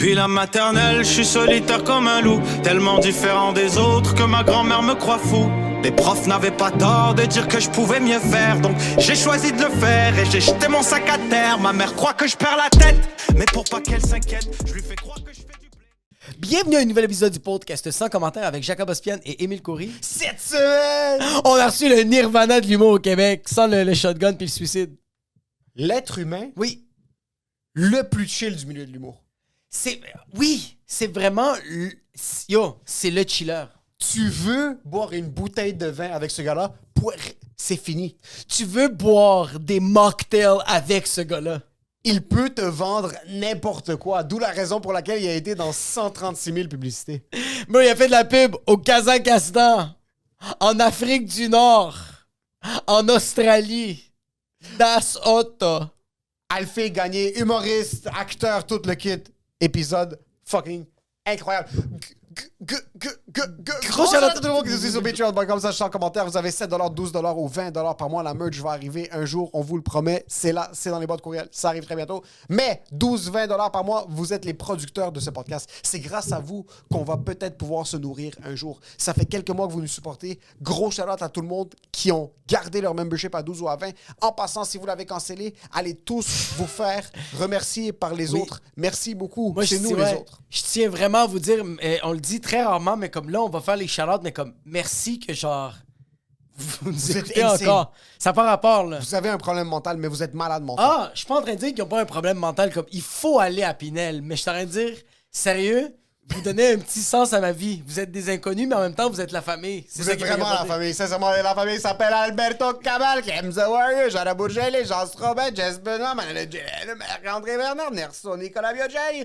Depuis la maternelle, je suis solitaire comme un loup, tellement différent des autres que ma grand-mère me croit fou. Les profs n'avaient pas tort de dire que je pouvais mieux faire, donc j'ai choisi de le faire et j'ai jeté mon sac à terre. Ma mère croit que je perds la tête, mais pour pas qu'elle s'inquiète, je lui fais croire que je fais du blé. Bienvenue à un nouvel épisode du podcast sans commentaire avec Jacob Ospian et Émile Coury. Cette semaine, On a reçu le nirvana de l'humour au Québec, sans le shotgun puis le suicide. l'être humain, Oui, le plus chill du milieu de l'humour. c'est vraiment... c'est le chiller. Tu veux boire une bouteille de vin avec ce gars-là, c'est fini. Tu veux boire des mocktails avec ce gars-là. Il peut te vendre n'importe quoi, d'où la raison pour laquelle il a été dans 136 000 publicités. Bro, il a fait de la pub au Kazakhstan, en Afrique du Nord, en Australie, Das Otto. Alphée gagné, humoriste, acteur, tout le kit. Épisode fucking incroyable. Gros shout-out à tout le monde qui nous suit sur Patreon.com, ça, je suis en commentaire. Vous avez 7$, 12$ ou 20$ par mois. La merch va arriver un jour, on vous le promet. C'est là, c'est dans les boîtes courriel. Ça arrive très bientôt. Mais 12-20$ par mois, vous êtes les producteurs de ce podcast. C'est grâce à vous qu'on va peut-être pouvoir se nourrir un jour. Ça fait quelques mois que vous nous supportez. Gros shout-out à tout le monde qui ont gardé leur membership à 12 ou à 20. En passant, si vous l'avez cancellé, allez tous vous faire remercier par les autres. Merci beaucoup. Moi, c'est je nous dis, les ouais, autres. Je tiens vraiment à vous dire, on le dit très rarement, mais comme là, on va faire les shout-outs, mais comme merci que genre, vous nous Vous êtes écoutez insane. encore. Ça n'a pas rapport, là. Vous avez un problème mental, mais vous êtes malade mental. Ah, je suis pas en train de dire qu'ils n'ont pas un problème mental, comme il faut aller à Pinel, mais je suis en train de dire, sérieux, vous donnez un petit sens à ma vie. Vous êtes des inconnus, mais en même temps, vous êtes la famille. C'est Vous ça êtes qui est vraiment la important. famille. Sincèrement, la famille s'appelle Alberto Cabal, Kim The Warrior, Jean Bourgelet, Jean Strobet, Jess Benoît, Manuel Gélène, Marc-André Bernard, Nerso, Nicolas Biogeni.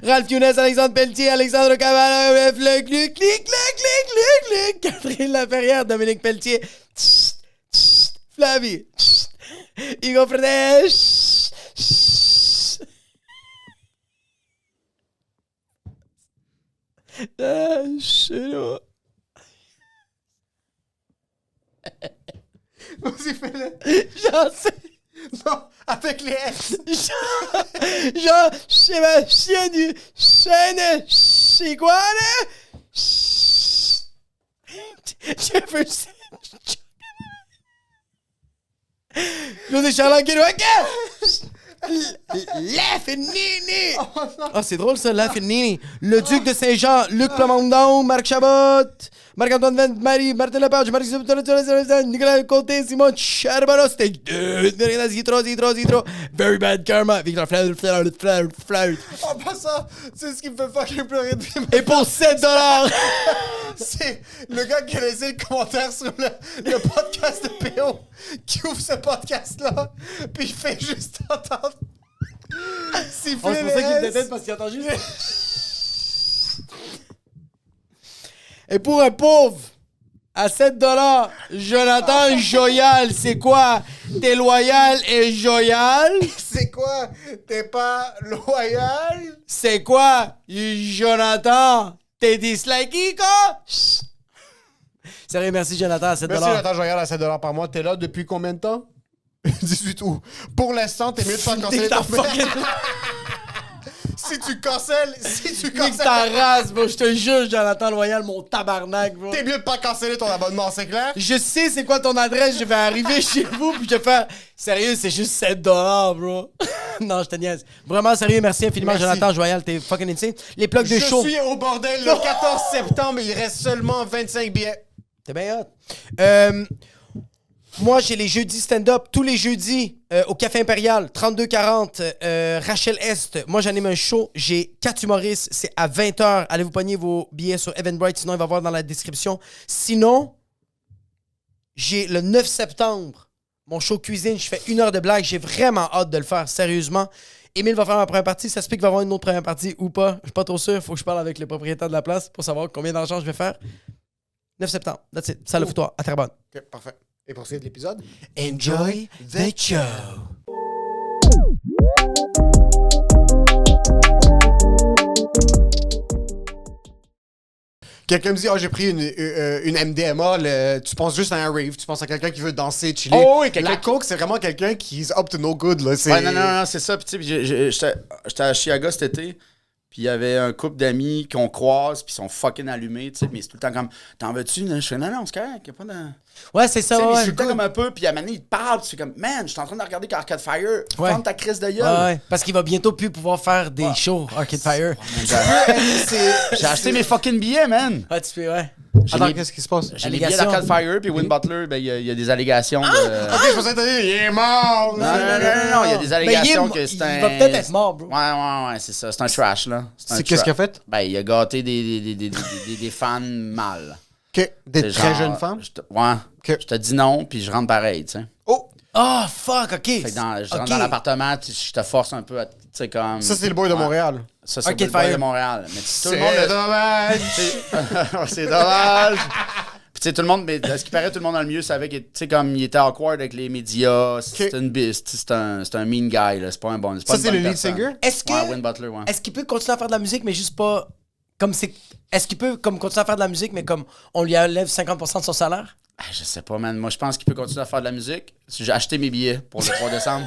Ralph Younes, Alexandre Pelletier, Alexandre Caval, le clic, Catherine Laferrière, Dominique Pelletier, Flavie, Hugo Fredet, chelou. Vas-y, fais-le. J'en sais. Non, avec les S. Genre, chez ma chienne du chêne, chez quoi, là? Jefferson. José Charland Guélouac. La Finini. Ah, c'est drôle ça, La Finini. Le Duc de Saint-Jean, Luc Plamondon, Marc Chabot, Marc-Antoine Vente, Marie, Martin Lepage, Marc Nicolas Côté, Simon Charbonneau, c'était Zitro, Very Bad Karma, Victor Flair. En passant, c'est ce qui me fait fucking pleurer depuis Et pour 7$. c'est le gars qui a laissé le commentaire sur le podcast de PO qui ouvre ce podcast-là, puis il fait juste entendre siffler Oh, c'est pour les ça qu'il me S. déteste parce qu'il entend juste. Et pour un pauvre, à 7$, Jonathan Joyal, c'est quoi? T'es loyal et joyal? C'est quoi? T'es pas loyal? C'est quoi, Jonathan? T'es disliké, quoi? Sérieux, merci Jonathan, à 7$. Merci, Jonathan Joyal, à 7$ par mois. T'es là depuis combien de temps? 18 août. Pour l'instant, t'es mieux de faire canceller T'es ta ton fucking... Si tu cancelles, Nique ta race, bro, je te jure, Jonathan Loyal, mon tabarnak, bro. t'es mieux de pas canceller ton abonnement, c'est clair? Je sais c'est quoi ton adresse, je vais arriver chez vous puis je vais faire sérieux, c'est juste 7$, bro. Non, je te niaise. Vraiment sérieux, merci infiniment Merci. Jonathan Joyal, t'es fucking insane. Les plugs de Je show. suis au bordel le 14 septembre, il reste seulement 25 billets. T'es bien hot. Moi, j'ai les jeudis stand-up, tous les jeudis, au Café Impérial, 3240, Rachel Est. Moi, j'anime un show. J'ai 4 humoristes. C'est à 20h. Allez vous pogner vos billets sur Eventbrite. Sinon, il va y avoir dans la description. Sinon, j'ai le 9 septembre, mon show cuisine. Je fais 1 heure de blague. J'ai vraiment hâte de le faire, sérieusement. Émile va faire ma première partie. Ça se peut qu'il va y avoir une autre première partie ou pas. Je suis pas trop sûr. Faut que je parle avec le propriétaire de la place pour savoir combien d'argent je vais faire. 9 septembre. That's it. Salle au foutoir à Terrebonne. Ok, parfait. Et pour suivre l'épisode, Enjoy the show. Quelqu'un me dit, j'ai pris une MDMA, tu penses juste à un rave, tu penses à quelqu'un qui veut danser, chiller. Oh oui, quelqu'un La coke, c'est vraiment quelqu'un qui is up to no good, là. Ouais, non, c'est ça. Puis tu sais, j'étais à Chiaga cet été. Puis il y avait un couple d'amis qu'on croise, puis ils sont fucking allumés, tu sais, mais c'est tout le temps comme, t'en veux-tu? Je fais, non, c'est correct, y a pas de... Ouais, c'est ça, Tu sais, mais ouais. je suis tout le temps comme un peu, puis à un moment donné, il te parle, puis tu fais comme, man, je suis en train de regarder Arcade Fire, Ouais. ferme ta crise de gueule. Ouais, parce qu'il va bientôt plus pouvoir faire des shows Arcade Fire. J'ai acheté mes fucking billets, man. Ah, tu peux, ouais. J'ai Attends, mes- qu'est-ce qui se passe? J'ai les billets Allégations. d'Arcade Fire, puis Win Butler, ben, il y a des allégations de... Ok, je pensais te dire, il est mort! Non, il y a des allégations que c'est un... Il va peut-être être mort, bro. Ouais, c'est ça, c'est un trash, là. C'est qu'est-ce qu'il a fait? Ben, il a gâté des fans mal. Ok, des C'est très genre, jeunes femmes? Ouais. Ok. Je te dis non, puis je rentre pareil, tu sais. Oh! Ah, fuck, OK. Fait que je rentre dans l'appartement, je te force un peu à, tu sais, comme... Ça, c'est le boy de Ouais. Montréal. Ça, c'est Arcade le boy Fire. de Montréal. Mais tout le C'est monde... dommage! C'est dommage. Puis tu sais, tout le monde, mais à ce qui paraît, tout le monde dans le milieu savait que, tu sais, comme il était awkward avec les médias, c'est une biste, c'est un mean guy, là, c'est pas un bon... Ça, c'est le lead singer? Est-ce que... Ouais, Win Butler, ouais. Est-ce qu'il peut continuer à faire de la musique, mais juste pas... Comme c'est... Est-ce qu'il peut comme continuer à faire de la musique, mais comme on lui enlève 50% de son salaire? Ah, je sais pas, man. Moi, je pense qu'il peut continuer à faire de la musique. J'ai acheté mes billets pour le 3 décembre.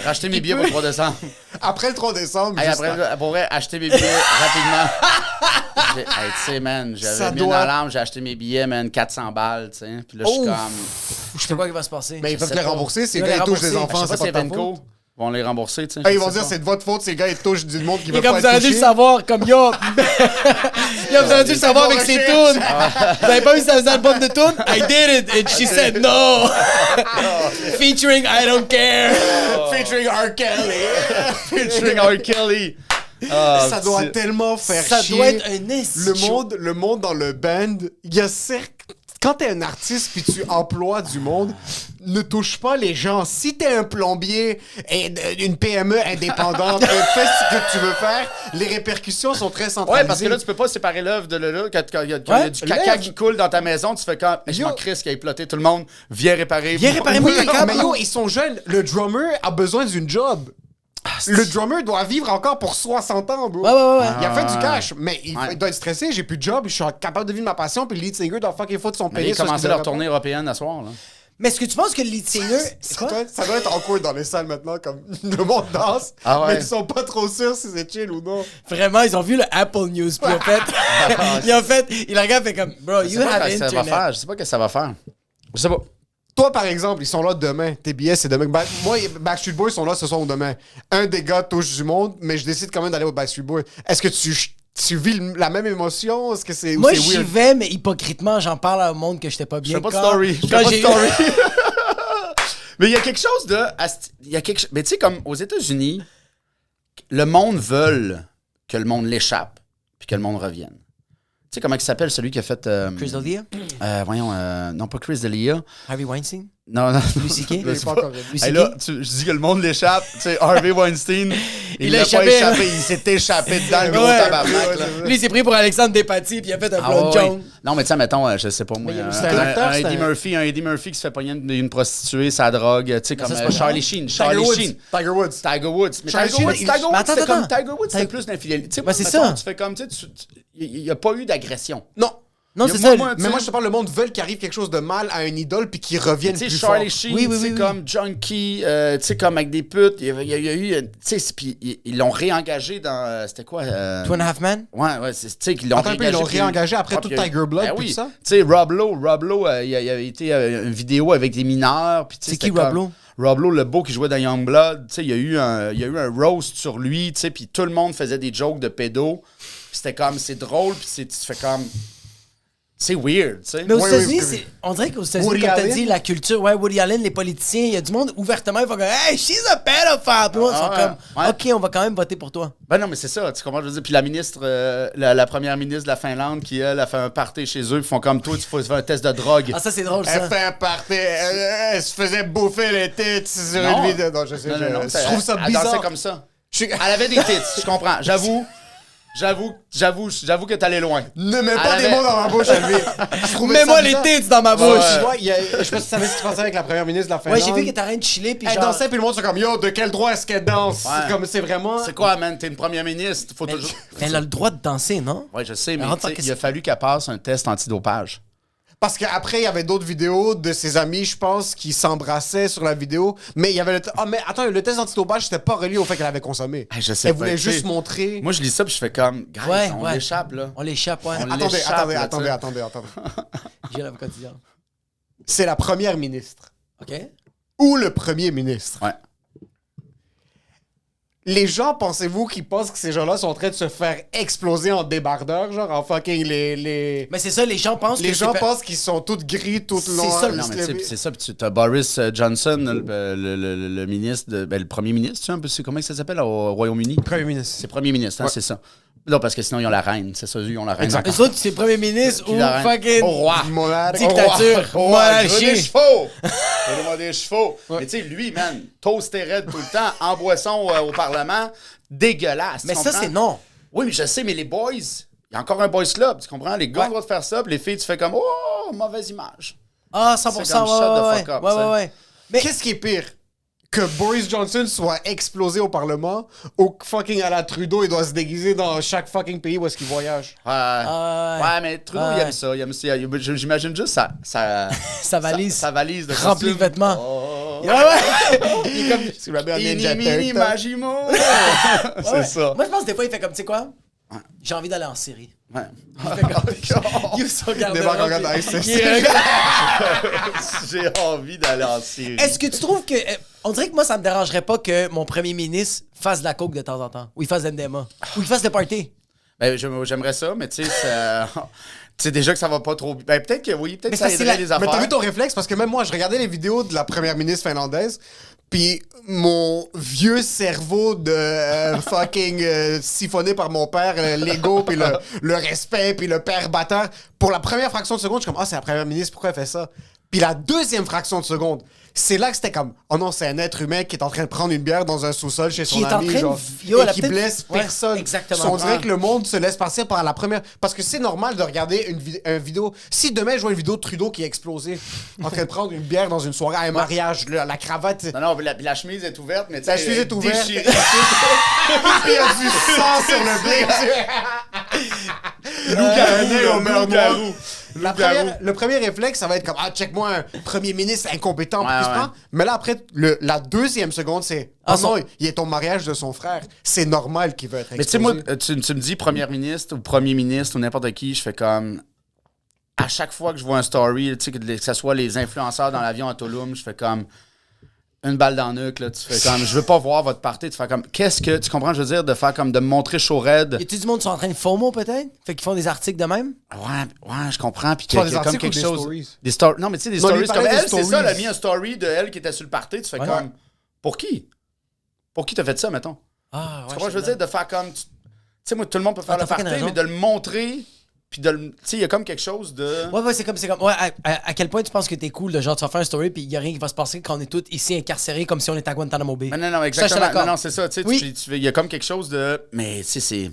Racheter mes billets pour le 3 décembre. Après le 3 décembre, Hey, juste après, pour vrai, acheter mes billets rapidement. Hey, tu sais, man, Ça j'avais mis une doit- alarme, j'ai acheté mes billets, man, 400 balles, tu sais. Puis là, je suis Ouf. comme... Je sais pas ce qui va se passer. Mais ils peuvent sais te les pas. rembourser, ces Ils vont gars, les ils touchent des rembourser. enfants, Je sais pas c'est si pas de ta Evenco faute. vont les rembourser, tu sais. Ah, ils je vont sais dire pas. c'est de votre faute, ces gars, ils touchent du monde qui Et veut comme pas vous être auriez dû le touché. savoir, comme yo, yo, vous auriez dû le savoir avec ses tunes. Vous avez pas vu sa album de tunes? I did it, and she said no. Featuring I don't care. Featuring R. Kelly. Featuring R. Kelly. Ah, Ça doit petit- tellement faire Ça chier. doit être un esti. Le monde dans le band, il y a certes... Quand t'es un artiste puis tu emploies du monde, ne touche pas les gens. Si t'es un plombier et une PME indépendante, fais ce que tu veux faire, les répercussions sont très centralisées. Ouais, parce que là, tu peux pas séparer l'œuvre de là. Quand il y a Ouais, du caca l'œuvre. qui coule dans ta maison, tu fais comme. Je Yo. m'en crisse qui a ploté tout le monde. Viens réparer. Viens réparer mon Oui, caca, mais bro. yo, ils sont jeunes. Le drummer a besoin d'une job. Le drummer doit vivre encore pour 60 ans, bro. Ouais. Il a fait Ah, du cash, mais il doit être stressé. J'ai plus de job, je suis capable de vivre ma passion, puis le lead singer doit fucking foutre son Mais pays. ils commençaient leur tournée européenne à soir, là. Mais est-ce que tu penses que le lead singer. Quoi? Ça doit être awkward dans les salles maintenant, comme le monde danse, Ah ouais. mais ils sont pas trop sûrs si c'est chill ou non. Vraiment, ils ont vu le Apple News, puis ils ont fait. Il regarde, fait comme, bro, Je you sais pas have ce que ça va internet. faire. Je sais pas ce que ça va faire. Je sais pas. Toi, par exemple, ils sont là demain. Tes billets, c'est demain. Moi, Backstreet Boys sont là ce soir ou demain. Un des gars touche du monde, mais je décide quand même d'aller au Backstreet Boys. Est-ce que tu vis la même émotion? Est-ce que c'est Moi, ou c'est j'y weird? vais, mais hypocritement, j'en parle au monde que j'étais pas bien. Je fais pas de Quand- story. Je quand fais pas de j'ai- story. Mais il y a quelque chose de. Il y a quelque. Mais tu sais, comme aux États-Unis, le monde veut que le monde l'échappe puis que le monde revienne. Tu sais comment il s'appelle celui qui a fait. Chris D'Elia? Voyons, non pas Chris D'Elia. Harvey Weinstein? Non. Louis C.K.? Il est pas encore réveillé. Louis Hey, C.K.? là, je dis que le monde l'échappe. Tu sais, Harvey Weinstein, il a l'a pas échappé, hein. échappé. Il s'est échappé dans le gros Ouais, tabarnak. là. Lui, il s'est pris pour Alexandre Despatie, puis il a fait un Ah, blonde ouais, Jones. ouais. Non, mais tu sais, mettons, je sais pas moi. c'est un acteur, c'est un Eddie Murphy qui se fait pogner une prostituée, sa drogue, tu sais, comme ça, c'est pas Charlie Sheen. Tiger Charlie Woods. Sheen. Tiger Woods. Tiger Woods. Mais Charlie Tiger Woods, Sheen, Tiger Woods, Mais attends, c'était comme attends. Tiger Woods, c'était plus d'infidélité. Tu sais, Ben, c'est mettons, ça. Tu fais comme, tu sais, il n'y a pas eu d'agression. Non. Non, Mais c'est moi, ça. moi, Mais moi, je te parle, le monde veut qu'il arrive quelque chose de mal à un idole puis qu'il revienne Tu plus sais, fort. Charlie Sheen, Oui, oui, tu sais, oui, oui. comme Junkie, tu sais, comme avec des putes. Il y a eu, tu sais, puis ils l'ont réengagé dans, c'était quoi? Two and a Half Men? Ouais, tu sais, qu'ils l'ont Attends un peu, ils l'ont puis- réengagé après Ah, tout puis il y a eu- Tiger Blood Ben puis oui. tout ça? Tu sais, Rob Lowe, il y avait été une vidéo avec des mineurs. Puis, tu sais, C'est qui, c'était Rob comme- Lowe? Rob Lowe, le beau qui jouait dans Youngblood. Tu sais, il y a eu un roast sur lui, tu sais, puis tout le monde faisait des jokes de pédo. Puis c'était comme, c'est drôle, puis tu fais comme... C'est weird, tu sais. Mais aux Oui, États-Unis, oui, c'est- on dirait qu'aux États-Unis, Woody comme t'as Allen? dit, la culture, ouais, Woody Allen, les politiciens, il y a du monde ouvertement, ils font comme, hey, she's a pedophile! Puis moi, ils sont Ah, comme, ouais. OK, on va quand même voter pour toi. Ben non, mais c'est ça, tu comprends, je veux dire. Puis la ministre, la première ministre de la Finlande, qui, elle, a fait un party chez eux, ils font comme toi, tu fais un test de drogue. Ah, ça, c'est drôle, Elle ça. fait un party, elle se faisait bouffer les têtes sur Non. une vidéo. Non, je sais, Non, je trouve ça elle dansait bizarre. comme ça. Je suis- Elle avait des tits, je comprends, j'avoue. J'avoue que t'allais loin. Ne mets pas Elle des avait- mots dans ma bouche, Elvis. Je trouvais Mets-moi ça les bizarre. tits dans ma Ouais, bouche. tu vois, je sais pas si tu savais ce qui se passait avec la première ministre de la Ouais, Finlande. j'ai vu que t'as rien de chiller, puis Elle genre... dansait, puis le monde sont comme, yo, de quel droit est-ce qu'elle danse? Ouais. Comme, c'est vraiment... C'est quoi, man? T'es une première ministre. Faut toujours. Elle a le droit de danser, non? Ouais, je sais, mais Alors, tu sais, qu'est-ce il a que- fallu qu'elle passe un test antidopage. Parce qu'après, il y avait d'autres vidéos de ses amis, je pense, qui s'embrassaient sur la vidéo. Mais il y avait mais attends, le test antidopage, c'était pas relié au fait qu'elle avait consommé. Hey, je sais Elle pas, voulait tu sais, juste montrer... Moi, je lis ça, puis je fais comme, guys, Ouais, on ouais. l'échappe, là. On l'échappe, ouais. On Attendez, l'échappe, attendez, là, attendez, tu sais. attendez, attendez. J'ai l'avocat du diable. C'est la première ministre. OK? Ou le premier ministre. Ouais. Les gens, pensez-vous qu'ils pensent que ces gens-là sont en train de se faire exploser en débardeurs, genre en fucking les... Mais c'est ça, les gens pensent Les que gens c'est... pensent qu'ils sont tous gris tout le long. C'est ça, ils Non, se mais tu sais, lèvent- c'est ça, puis tu as Boris Johnson, le ministre, le premier ministre, tu sais un peu, c'est comment ça s'appelle au Royaume-Uni? Premier ministre. C'est premier ministre, hein, c'est ça. Non, parce que sinon, ils ont la reine, c'est ça, ils ont la reine. Exact. Eux autres, c'est premier ministre Puis ou la reine. fucking... Au roi. Monarque. Dictature. Au roi. Je veux des Monarchie. chevaux. Donnez-moi des chevaux. Mais tu sais, lui, man, toasté raide tout le temps, en boisson au Parlement, dégueulasse. Mais tu ça, comprends? c'est non. Oui, mais je sais, mais les boys, il y a encore un boys club, tu comprends? Les gars ont le droit de faire ça, puis les filles, tu fais comme, oh, mauvaise image. Ah, 100%, C'est comme ouais, shut the ouais, fuck up, ouais, tu sais. ouais, ouais. Mais Qu'est-ce qui est pire? Que Boris Johnson soit explosé au Parlement ou que fucking à la Trudeau, il doit se déguiser dans chaque fucking pays où est-ce qu'il voyage? Ouais, ouais. mais Trudeau, Ouais. il aime ça. Il aime ça. J'imagine juste sa valise sa valise de remplie de costume. vêtements. Oh. Ouais, ouais. Il est comme... C'est Rabbi Ninja Ini, mini, Turtle. magimo. C'est Ouais. ça. Moi, je pense que des fois, il fait comme, tu sais quoi? J'ai envie d'aller en Syrie. Ouais. Il fait comme, you so Débarque en regardant ISIS. J'ai envie d'aller en Syrie. Est-ce que tu trouves que... on dirait que moi, ça me dérangerait pas que mon premier ministre fasse de la coke de temps en temps. Ou il fasse de MDMA. Ou il fasse de party. Ben, j'aimerais ça, mais tu sais, ça... tu sais déjà que ça va pas trop... Ben, peut-être que oui, peut-être Mais que ça ça, c'est aiderait la- les Mais affaires. t'as vu ton réflexe? Parce que même moi, je regardais les vidéos de la première ministre finlandaise, puis mon vieux cerveau de fucking siphonné par mon père, l'ego, puis le respect, puis le père batteur, pour la première fraction de seconde, je suis comme, ah, c'est la première ministre, pourquoi elle fait ça? Puis la deuxième fraction de seconde, c'est là que c'était comme, oh non, c'est un être humain qui est en train de prendre une bière dans un sous-sol chez son Qui est en ami, train de- genre, Yo, elle et a qui peut-être- blesse Ouais, personne. exactement. On dirait Ouais. que le monde se laisse passer par la première... Parce que c'est normal de regarder une vidéo... Si demain, je vois une vidéo de Trudeau qui est explosé, en train de prendre une bière dans une soirée, à un mariage, la cravate... Non, non, la chemise est ouverte, mais tu sais... La chemise est ouverte. déchirée. Il y a du sang sur le blé. Loup-garou, au beurre loup-garou. noir. Loup-garou. Le premier réflexe, ça va être comme, ah, check-moi un premier ministre incompétent. Ouais, puis ouais. ça. Mais là, après, la deuxième seconde, c'est, Ah, oh non, il est au mariage de son frère. C'est normal qu'il veut être Mais tu sais, moi, exposé. tu me dis première ministre ou premier ministre ou n'importe qui, je fais comme... À chaque fois que je vois un story, tu sais, que ce soit les influenceurs dans l'avion à Tulum, je fais comme... Une balle dans le nuque, là, tu fais comme... Je veux pas voir votre party, tu fais comme... Qu'est-ce que... Tu comprends, je veux dire, de faire comme... De me montrer chaud raide. Y a-tu du monde qui sont en train de FOMO, peut-être? Fait qu'ils font des articles de même? Ouais, je comprends. Puis Tu parles qu'il y a des comme articles quelque ou des chose... stories? Des stories. Non, mais tu sais, des Non, lui stories comme parlait des elle, c'est ça, elle a stories. mis un story de elle qui était sur le party, tu fais Ouais. comme... Pour qui? Pour qui t'as fait ça, mettons? Ah, Tu comprends, je veux dire, de faire comme... Tu sais, moi, tout le monde peut faire Ah, le t'as fucking party, raison. mais de le montrer, puis de le... Tu sais, il y a comme quelque chose de... Ouais, c'est comme, ouais, à quel point tu penses que t'es cool de genre, tu vas faire un story puis y a rien qui va se passer quand on est tous ici incarcérés comme si on était à Guantanamo Bay. Mais non, Ça, je suis exactement. d'accord. Non, c'est ça. Tu sais, Oui. il y a comme quelque chose de... Mais, tu sais, c'est...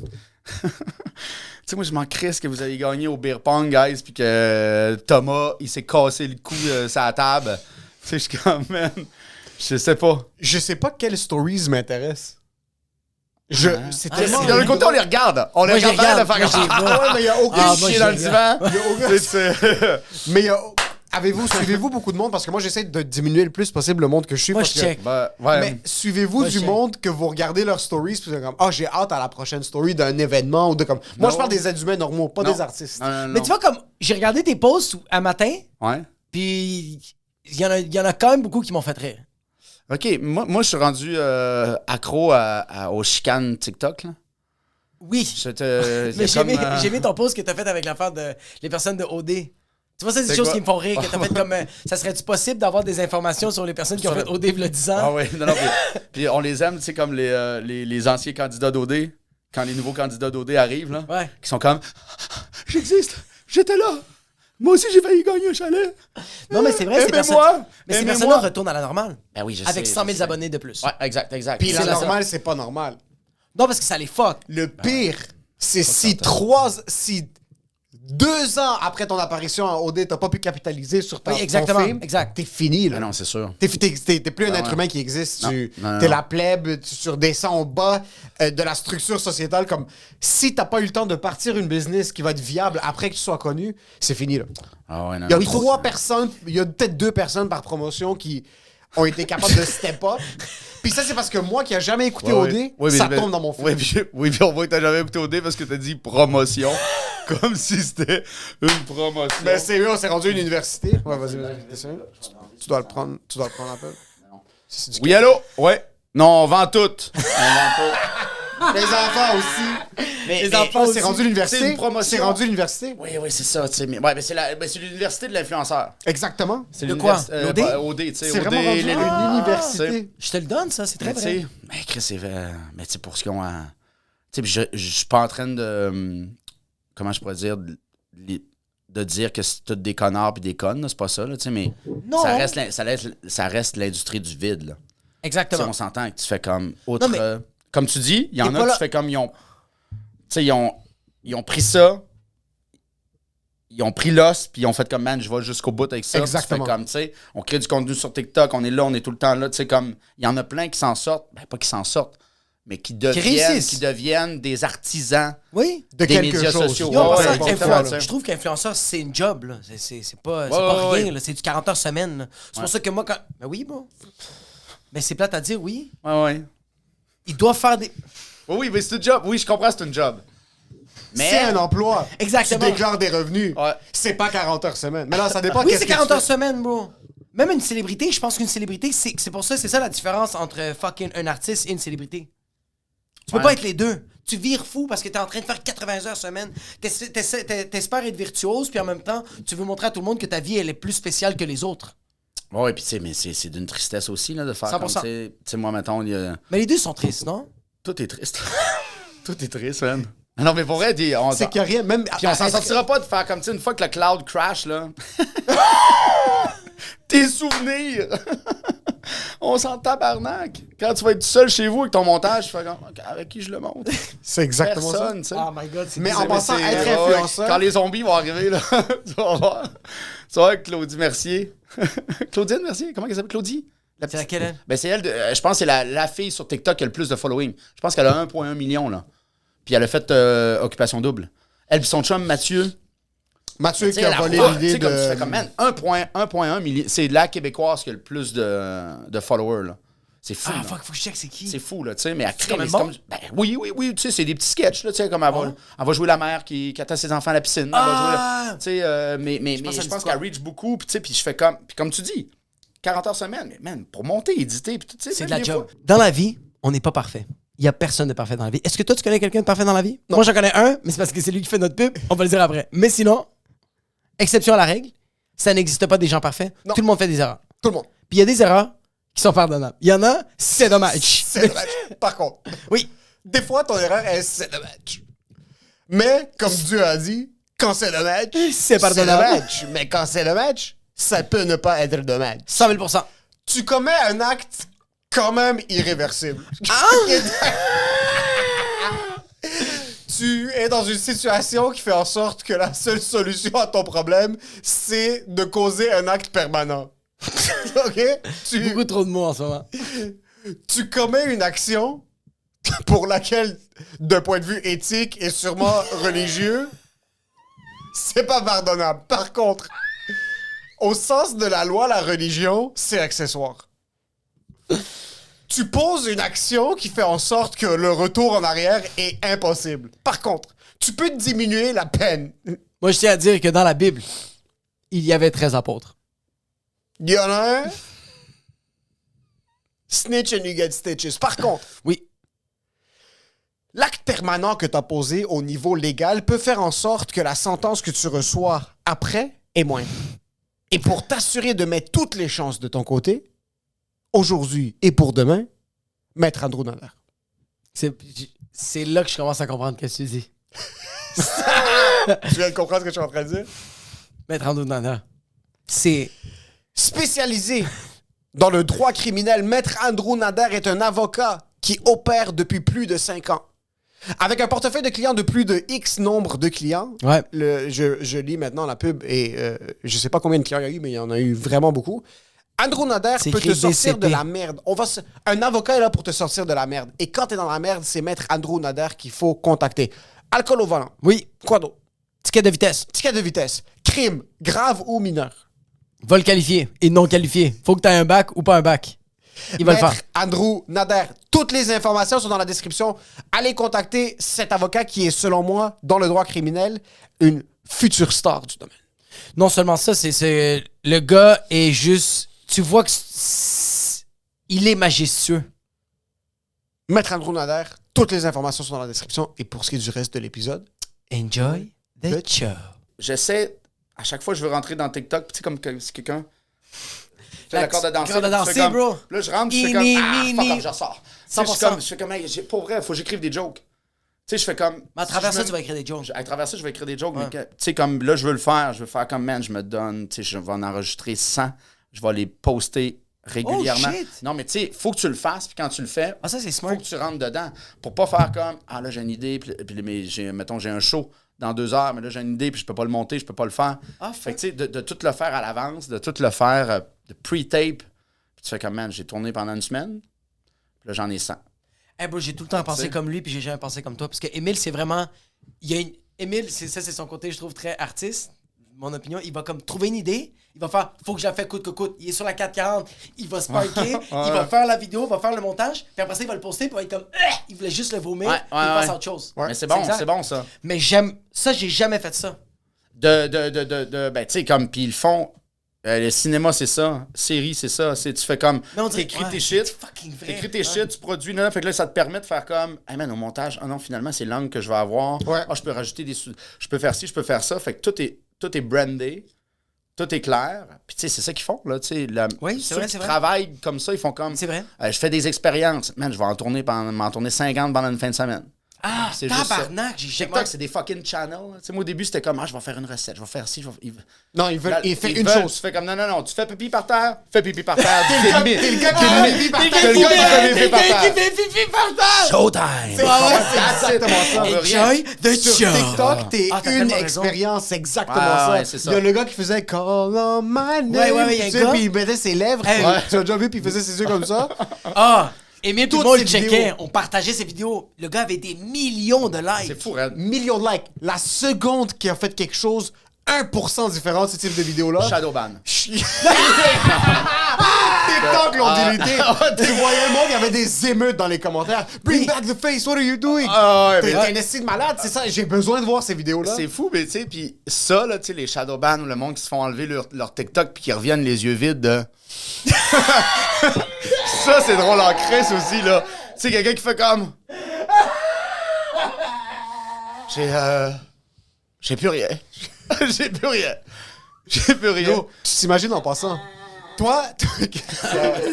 tu sais, moi, je m'en crisse que vous avez gagné au beer pong, guys, puis que Thomas, il s'est cassé le cou sur la table. Tu sais, je suis comme, man... Je sais pas. Je sais pas quelles stories m'intéressent. C'est Ah, tellement... c'est- D'un côté, on les regarde. On les Moi, je les regarde de regarde. faire Moi, comme... je les vois. Ouais, mais il y a aucun Ah, moi, chier je dans les le divan. Il y a aucun- Tu sais, Mais suivez-vous beaucoup de monde? Parce que moi, j'essaie de diminuer le plus possible le monde que je suis. Moi, parce je que- check. bah, ouais. Mais suivez-vous Moi, du je- monde que vous regardez leurs stories puis vous êtes comme, ah, j'ai hâte à la prochaine story d'un événement ou de comme. Moi, Non. je parle des êtres humains normaux, pas Non. des artistes. Non, non, Mais non. tu vois, comme, j'ai regardé tes posts un matin, Ouais. puis il y en a quand même beaucoup qui m'ont fait rire. OK, moi je suis rendu accro aux chicanes TikTok, là. Oui. Je te... Mais c'est comme, j'ai aimé ton post que t'as fait avec l'affaire de les personnes de OD. Tu vois, ça, c'est des C'est choses quoi? qui me font rire. Que t'as fait comme. Ça serait-tu possible d'avoir des informations sur les personnes qui ont fait OD il y a 10 ans? Ah oui, non, puis on les aime, tu sais, comme les anciens candidats d'OD, quand les nouveaux candidats d'OD arrivent, là, Ouais. qui sont comme « J'existe, j'étais là, moi aussi j'ai failli gagner un chalet. » Non, mais c'est vrai, ces personnes. Aimez-moi, Mais ces aimez-moi. personnes-là retournent à la normale. Ben oui, je Avec sais, 100 000 je sais. abonnés de plus. Ouais, exact. Puis C'est la la normale, c'est pas normal. Non, parce que ça les fuck. Le pire, C'est si 2 ans après ton apparition en OD, t'as pas pu capitaliser sur Oui, ton exactement, film, exact. t'es fini, là. Ah non, c'est sûr. T'es plus un Ah être ouais. humain qui existe. Non, T'es non. la plèbe, tu redescends au bas de la structure sociétale. Comme si t'as pas eu le temps de partir une business qui va être viable après que tu sois connu, c'est fini, là. Ah ouais, non, Il y a non. 3 personnes, il y a peut-être 2 personnes par promotion qui ont été capables de step up. Puis ça, c'est parce que moi qui a jamais écouté OD, ça tombe dans mon film. Oui, puis on voit que t'as jamais écouté OD parce que t'as dit promotion. Comme si c'était une promotion. Ben, c'est eux, on s'est rendu à une université. Ouais, vas-y. Tu dois le prendre un peu. C'est du Oui, allô? Ouais. Non, on vend tout. Les enfants aussi. Mais, enfants, c'est aussi. rendu l'université. C'est une promotion. C'est rendu l'université. Oui, c'est ça. Tu sais, mais c'est l'université de l'influenceur. Exactement. C'est De quoi? l'UD, tu sais. C'est vraiment rendu une université. Je te le donne, ça, c'est très Mais vrai. tu sais, mais Chris, c'est vrai. Mais tu sais, pour ce qu'ils ont à... Tu sais, puis je suis pas en train de... Comment je pourrais dire... De dire que c'est tous des connards puis des connes, là, c'est pas ça, là, tu sais, mais Non. ça reste l'industrie du vide, là. Tu sais, Exactement. on s'entend que tu fais comme... Autre, Non, mais- comme tu dis, il y en Et a voilà. qui tu fais comme... Tu sais, ils ont pris ça... Ils ont pris l'os, puis ils ont fait comme, man, je vais jusqu'au bout avec ça. Exactement. Tu fais comme, tu sais, on crée du contenu sur TikTok, on est là, on est tout le temps là. Tu sais, comme, il y en a plein qui s'en sortent. Ben, pas qui s'en sortent, mais qui réussissent. deviennent des artisans Oui. De des quelque médias chose. sociaux. Yo, en Ouais, passant, exactement, influ- tu sais. je trouve qu'influenceur, c'est une job. Là. C'est pas ouais, rien. ouais. Là. C'est du 40 heures semaine. Là. C'est pour ça que moi, quand. Ben oui, bon. Mais c'est plate à dire, oui. Ouais. Il doit faire des. Oui, mais c'est un job. Oui, je comprends, c'est un job. Mais... C'est un emploi. Exactement. Tu déclares des revenus. Ouais. C'est pas 40 heures semaine. Mais là, ça dépend. Oui, qu'est-ce c'est que 40 tu heures fais. semaine, bro. Même une célébrité, je pense qu'une célébrité, c'est pour ça, c'est ça la différence entre fucking un artiste et une célébrité. Tu peux Ouais. pas être les deux. Tu vires fou parce que t'es en train de faire 80 heures semaine. T'espères être virtuose, puis en même temps, tu veux montrer à tout le monde que ta vie, elle est plus spéciale que les autres. Ouais, puis tu sais, mais c'est d'une tristesse aussi, là, de faire 100%. comme, tu sais, moi, mettons, il y a... Mais les deux sont tristes, non? Tout est triste. Tout est triste, man. Non, mais pour vrai, C'est qu'il y a rien. Même. Puis on s'en sortira pas de faire comme, tu sais, une fois que le cloud crash, là. Tes souvenirs! On s'en tabarnak. Quand tu vas être tout seul chez vous avec ton montage, tu fais comme, OK, avec qui je le monte? C'est exactement ça. Personne, tu sais. Oh my god, c'est Mais bizarre. en passant, c'est- être ouais, influenceur. Quand les zombies vont arriver, là, tu vas voir. Tu vas voir Claudie Mercier. Claudine Mercier, comment elle s'appelle? Claudie? La C'est laquelle, elle? Ben, c'est elle, je pense que c'est la fille sur TikTok qui a le plus de following. Je pense qu'elle a 1,1 million, là. Puis elle a fait Occupation Double. Elle et son chum Mathieu. Mathieu Tu sais, qui a la volé route, tu l'idée sais, comme tu fais de. comme, man, 1,1 million. C'est la Québécoise qui a le plus de followers, là. C'est fou, Ah, là. faut que je check c'est qui. C'est fou, là, tu sais, mais elle crée, quand même mais c'est bon? comme... Ben, oui, tu sais, c'est des petits sketchs, là, tu sais, comme elle va jouer la mère qui attend ses enfants à la piscine. Elle va jouer Ah! tu sais, mais pense que ça je me pense dit quoi? qu'elle reach beaucoup, puis tu sais, puis je fais comme... Puis comme tu dis, 40 heures semaine, mais man, pour monter, éditer, puis tout, tu sais... C'est de même la des job. fois- Dans la vie, on n'est pas parfait. Il n'y a personne de parfait dans la vie. Est-ce que toi, tu connais quelqu'un de parfait dans la vie? Moi, j'en connais un, mais c'est parce que c'est lui qui fait notre pub. On va le dire après. Mais sinon, exception à la règle, ça n'existe pas des gens parfaits. Non. Tout le monde fait des erreurs. Tout le monde. Puis il y a des erreurs qui sont pardonnables. Il y en a, c'est dommage. C'est dommage. Par contre, Oui. des fois, ton erreur est c'est dommage. Mais, comme Dieu a dit, quand c'est dommage, C'est pardonnable. dommage. Mais quand c'est dommage, ça peut ne pas être dommage. 100 000 Tu commets un acte quand même irréversible. Tu es dans une situation qui fait en sorte que la seule solution à ton problème, c'est de causer un acte permanent. OK? Beaucoup trop de mots en ce moment. Tu commets une action pour laquelle, d'un point de vue éthique et sûrement religieux, c'est pas pardonnable. Par contre, au sens de la loi, la religion, c'est accessoire. Tu poses une action qui fait en sorte que le retour en arrière est impossible. Par contre, tu peux diminuer la peine. Moi, je tiens à dire que dans la Bible, il y avait 13 apôtres. Il y en a un. Snitch and you get stitches. Par contre, Oui. l'acte permanent que tu as posé au niveau légal peut faire en sorte que la sentence que tu reçois après est moindre. Et pour t'assurer de mettre toutes les chances de ton côté, aujourd'hui et pour demain, Maître Andrew Nader. C'est là que je commence à comprendre ce que tu dis. Tu viens de comprendre ce que je suis en train de dire? Maître Andrew Nana. C'est... Spécialisé dans le droit criminel, Maître Andrew Nader est un avocat qui opère depuis plus de 5 ans. Avec un portefeuille de clients de plus de X nombre de clients, Ouais. je lis maintenant la pub et je sais pas combien de clients il y a eu, mais il y en a eu vraiment beaucoup. Andrew Nader C'est peut te écrit sortir BCP. de la merde. Un avocat est là pour te sortir de la merde. Et quand t'es dans la merde, c'est maître Andrew Nader qu'il faut contacter. Alcool au volant. Oui. Quoi d'autre? Ticket de vitesse. Ticket de vitesse. Crime, grave ou mineur. Vol qualifié et non qualifié. Faut que tu aies un bac ou pas un bac. Il va le Maître faire. Andrew Nader. Toutes les informations sont dans la description. Allez contacter cet avocat qui est, selon moi, dans le droit criminel, une future star du domaine. Non seulement ça, c'est le gars est juste. Tu vois que il est majestueux. Maître Andrew Nader, toutes les informations sont dans la description. Et pour ce qui est du reste de l'épisode, Enjoy the show. J'essaie, à chaque fois, je veux rentrer dans TikTok, puis tu sais, comme si quelqu'un fait la corde à danser. Corde à puis tu danser, fais comme- bro. Là, je rentre, je fais comme, Ini, ah, fuck ini. off, je ressors. Tu sais, 100%. je fais comme, hey, pour vrai, faut que j'écrive des jokes. Tu sais, je fais comme... Mais à travers si ça, je tu vas écrire des jokes. À travers ça, je vais écrire des jokes, Ouais. mais tu sais, comme là, je veux le faire comme, man, je me donne, tu sais, je vais en enregistrer 100, je vais les poster régulièrement. Oh, shit. Non, mais tu sais, faut que tu le fasses, puis quand tu le fais, Ah, ça, c'est faut smart. que tu rentres dedans pour pas faire comme, ah là, j'ai une idée, puis mais mettons, j'ai un show dans 2 heures, mais là, j'ai une idée, puis je peux pas le monter, je peux pas le faire. Ah, Fait que tu sais, de tout le faire à l'avance, de tout le faire de pre-tape, puis tu fais comme, man, j'ai tourné pendant une semaine, puis là, j'en ai 100. Hey, bro, j'ai tout le temps pensé sais. comme lui, puis j'ai jamais pensé comme toi. Parce que Émile, c'est vraiment. Il y a une... Émile, c'est son côté, je trouve, très artiste. Mon opinion, il va comme trouver une idée, il va faire, faut que je la fasse coûte que coûte. Il est sur la 440, il va sparker, il va faire la vidéo, il va faire le montage, puis après ça, il va le poster, puis il va être comme, il voulait juste le vomir, puis il passe à autre chose. Mais c'est bon, exact. c'est bon, ça. Mais j'aime, ça, j'ai jamais fait ça. Ben, tu sais, comme, puis ils le font. Le cinéma, c'est ça. Série, c'est ça. Tu fais comme. Mais on dirait- T'écris ouais, tes c'est shit. fucking vrai. T'écris tes Ouais. shit, tu produis là. Fait que là, ça te permet de faire comme. Hey man, au montage, ah non, finalement, c'est l'angle que je vais avoir. Ouais. Ah, je peux rajouter je peux faire ci, je peux faire ça. Fait que tout est brandé. Tout est clair. Puis tu sais, c'est ça qu'ils font, là. Tu sais, Oui, c'est ceux vrai, qui c'est vrai. travaillent comme ça, ils font comme. C'est vrai. Je fais des expériences. Man, je vais m'en tourner 50 pendant une fin de semaine. Ah, C'est juste ça. tabarnak, j'ai jamais... TikTok, c'est des fucking channels. Tu sais, moi, au début, c'était comme, je vais faire une recette, je vais faire ci, non, il fait une veulent, chose. Tu fais comme, non, tu fais pipi par terre, fais pipi par terre. T'es le gars qui fait pipi par terre. T'es le gars qui fait pipi par terre. fait pipi par terre! Showtime! C'est exactement ça. On veut rien. Enjoy the Sur show! TikTok, t'es Ah, t'as une tellement raison. expérience, c'est exactement Ah, ça. ouais, c'est ça. Il y a le gars qui faisait Call on my name. Ouais, il y a un tu sais, gars. puis il mettait ses lèvres. Hey. Ouais. Tu l'as déjà vu, puis il faisait ses yeux comme ça. Ah! Émile, tout le Toutes monde ces le checkait, vidéos. on partageait ses vidéos. Le gars avait des millions de likes. C'est fou, Red. Millions de likes. La seconde qui a fait quelque chose 1% différent de ce type de vidéo-là. Shadowban. TikTok l'ont délité. ouais, Tu voyais le monde, il y avait des émeutes dans les commentaires. Bring back the face, what are you doing? Ah ouais, mais T'es un esti de malade, c'est ça. J'ai besoin de voir ces vidéos-là. c'est fou, mais tu sais, puis ça, là, tu sais, les Shadowban ou le monde qui se font enlever leur TikTok puis qui reviennent les yeux vides de... Ça, c'est drôle en crisse aussi, là. Tu sais, quelqu'un qui fait comme... J'ai plus rien. J'ai plus rien. J'ai plus rien. Yo, tu t'imagines en passant? Toi,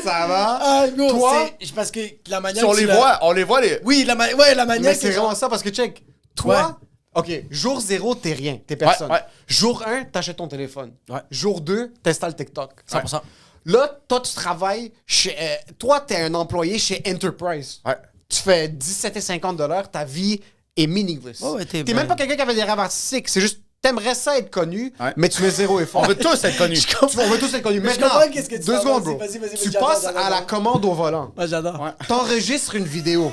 ça va? Ah, gros, Toi, c'est parce que la manière Si on que tu les l'as- voit, on les voit, les... Oui, la manière mais que c'est vraiment ça parce que check. Toi, OK, jour 0, t'es rien, t'es personne. Ouais. Jour 1, t'achètes ton téléphone. Ouais. Jour 2, t'installes TikTok. 100%. Là, toi, tu travailles chez. Toi, t'es un employé chez Enterprise. Ouais. Tu fais 17,50 $, ta vie est meaningless. Ouais, t'es T'es ben- même pas quelqu'un qui avait des rêves artistiques, c'est juste. T'aimerais ça être connu, Ouais. mais tu mets zéro effort. On veut tous être connus. On veut tous être connus. Mais je Maintenant, comprends qu'est-ce que tu 2 veux secondes, dire. bro. Vas-y, Tu j'adore, passes j'adore. à la commande au volant. Moi, j'adore. Ouais. T'enregistres une vidéo.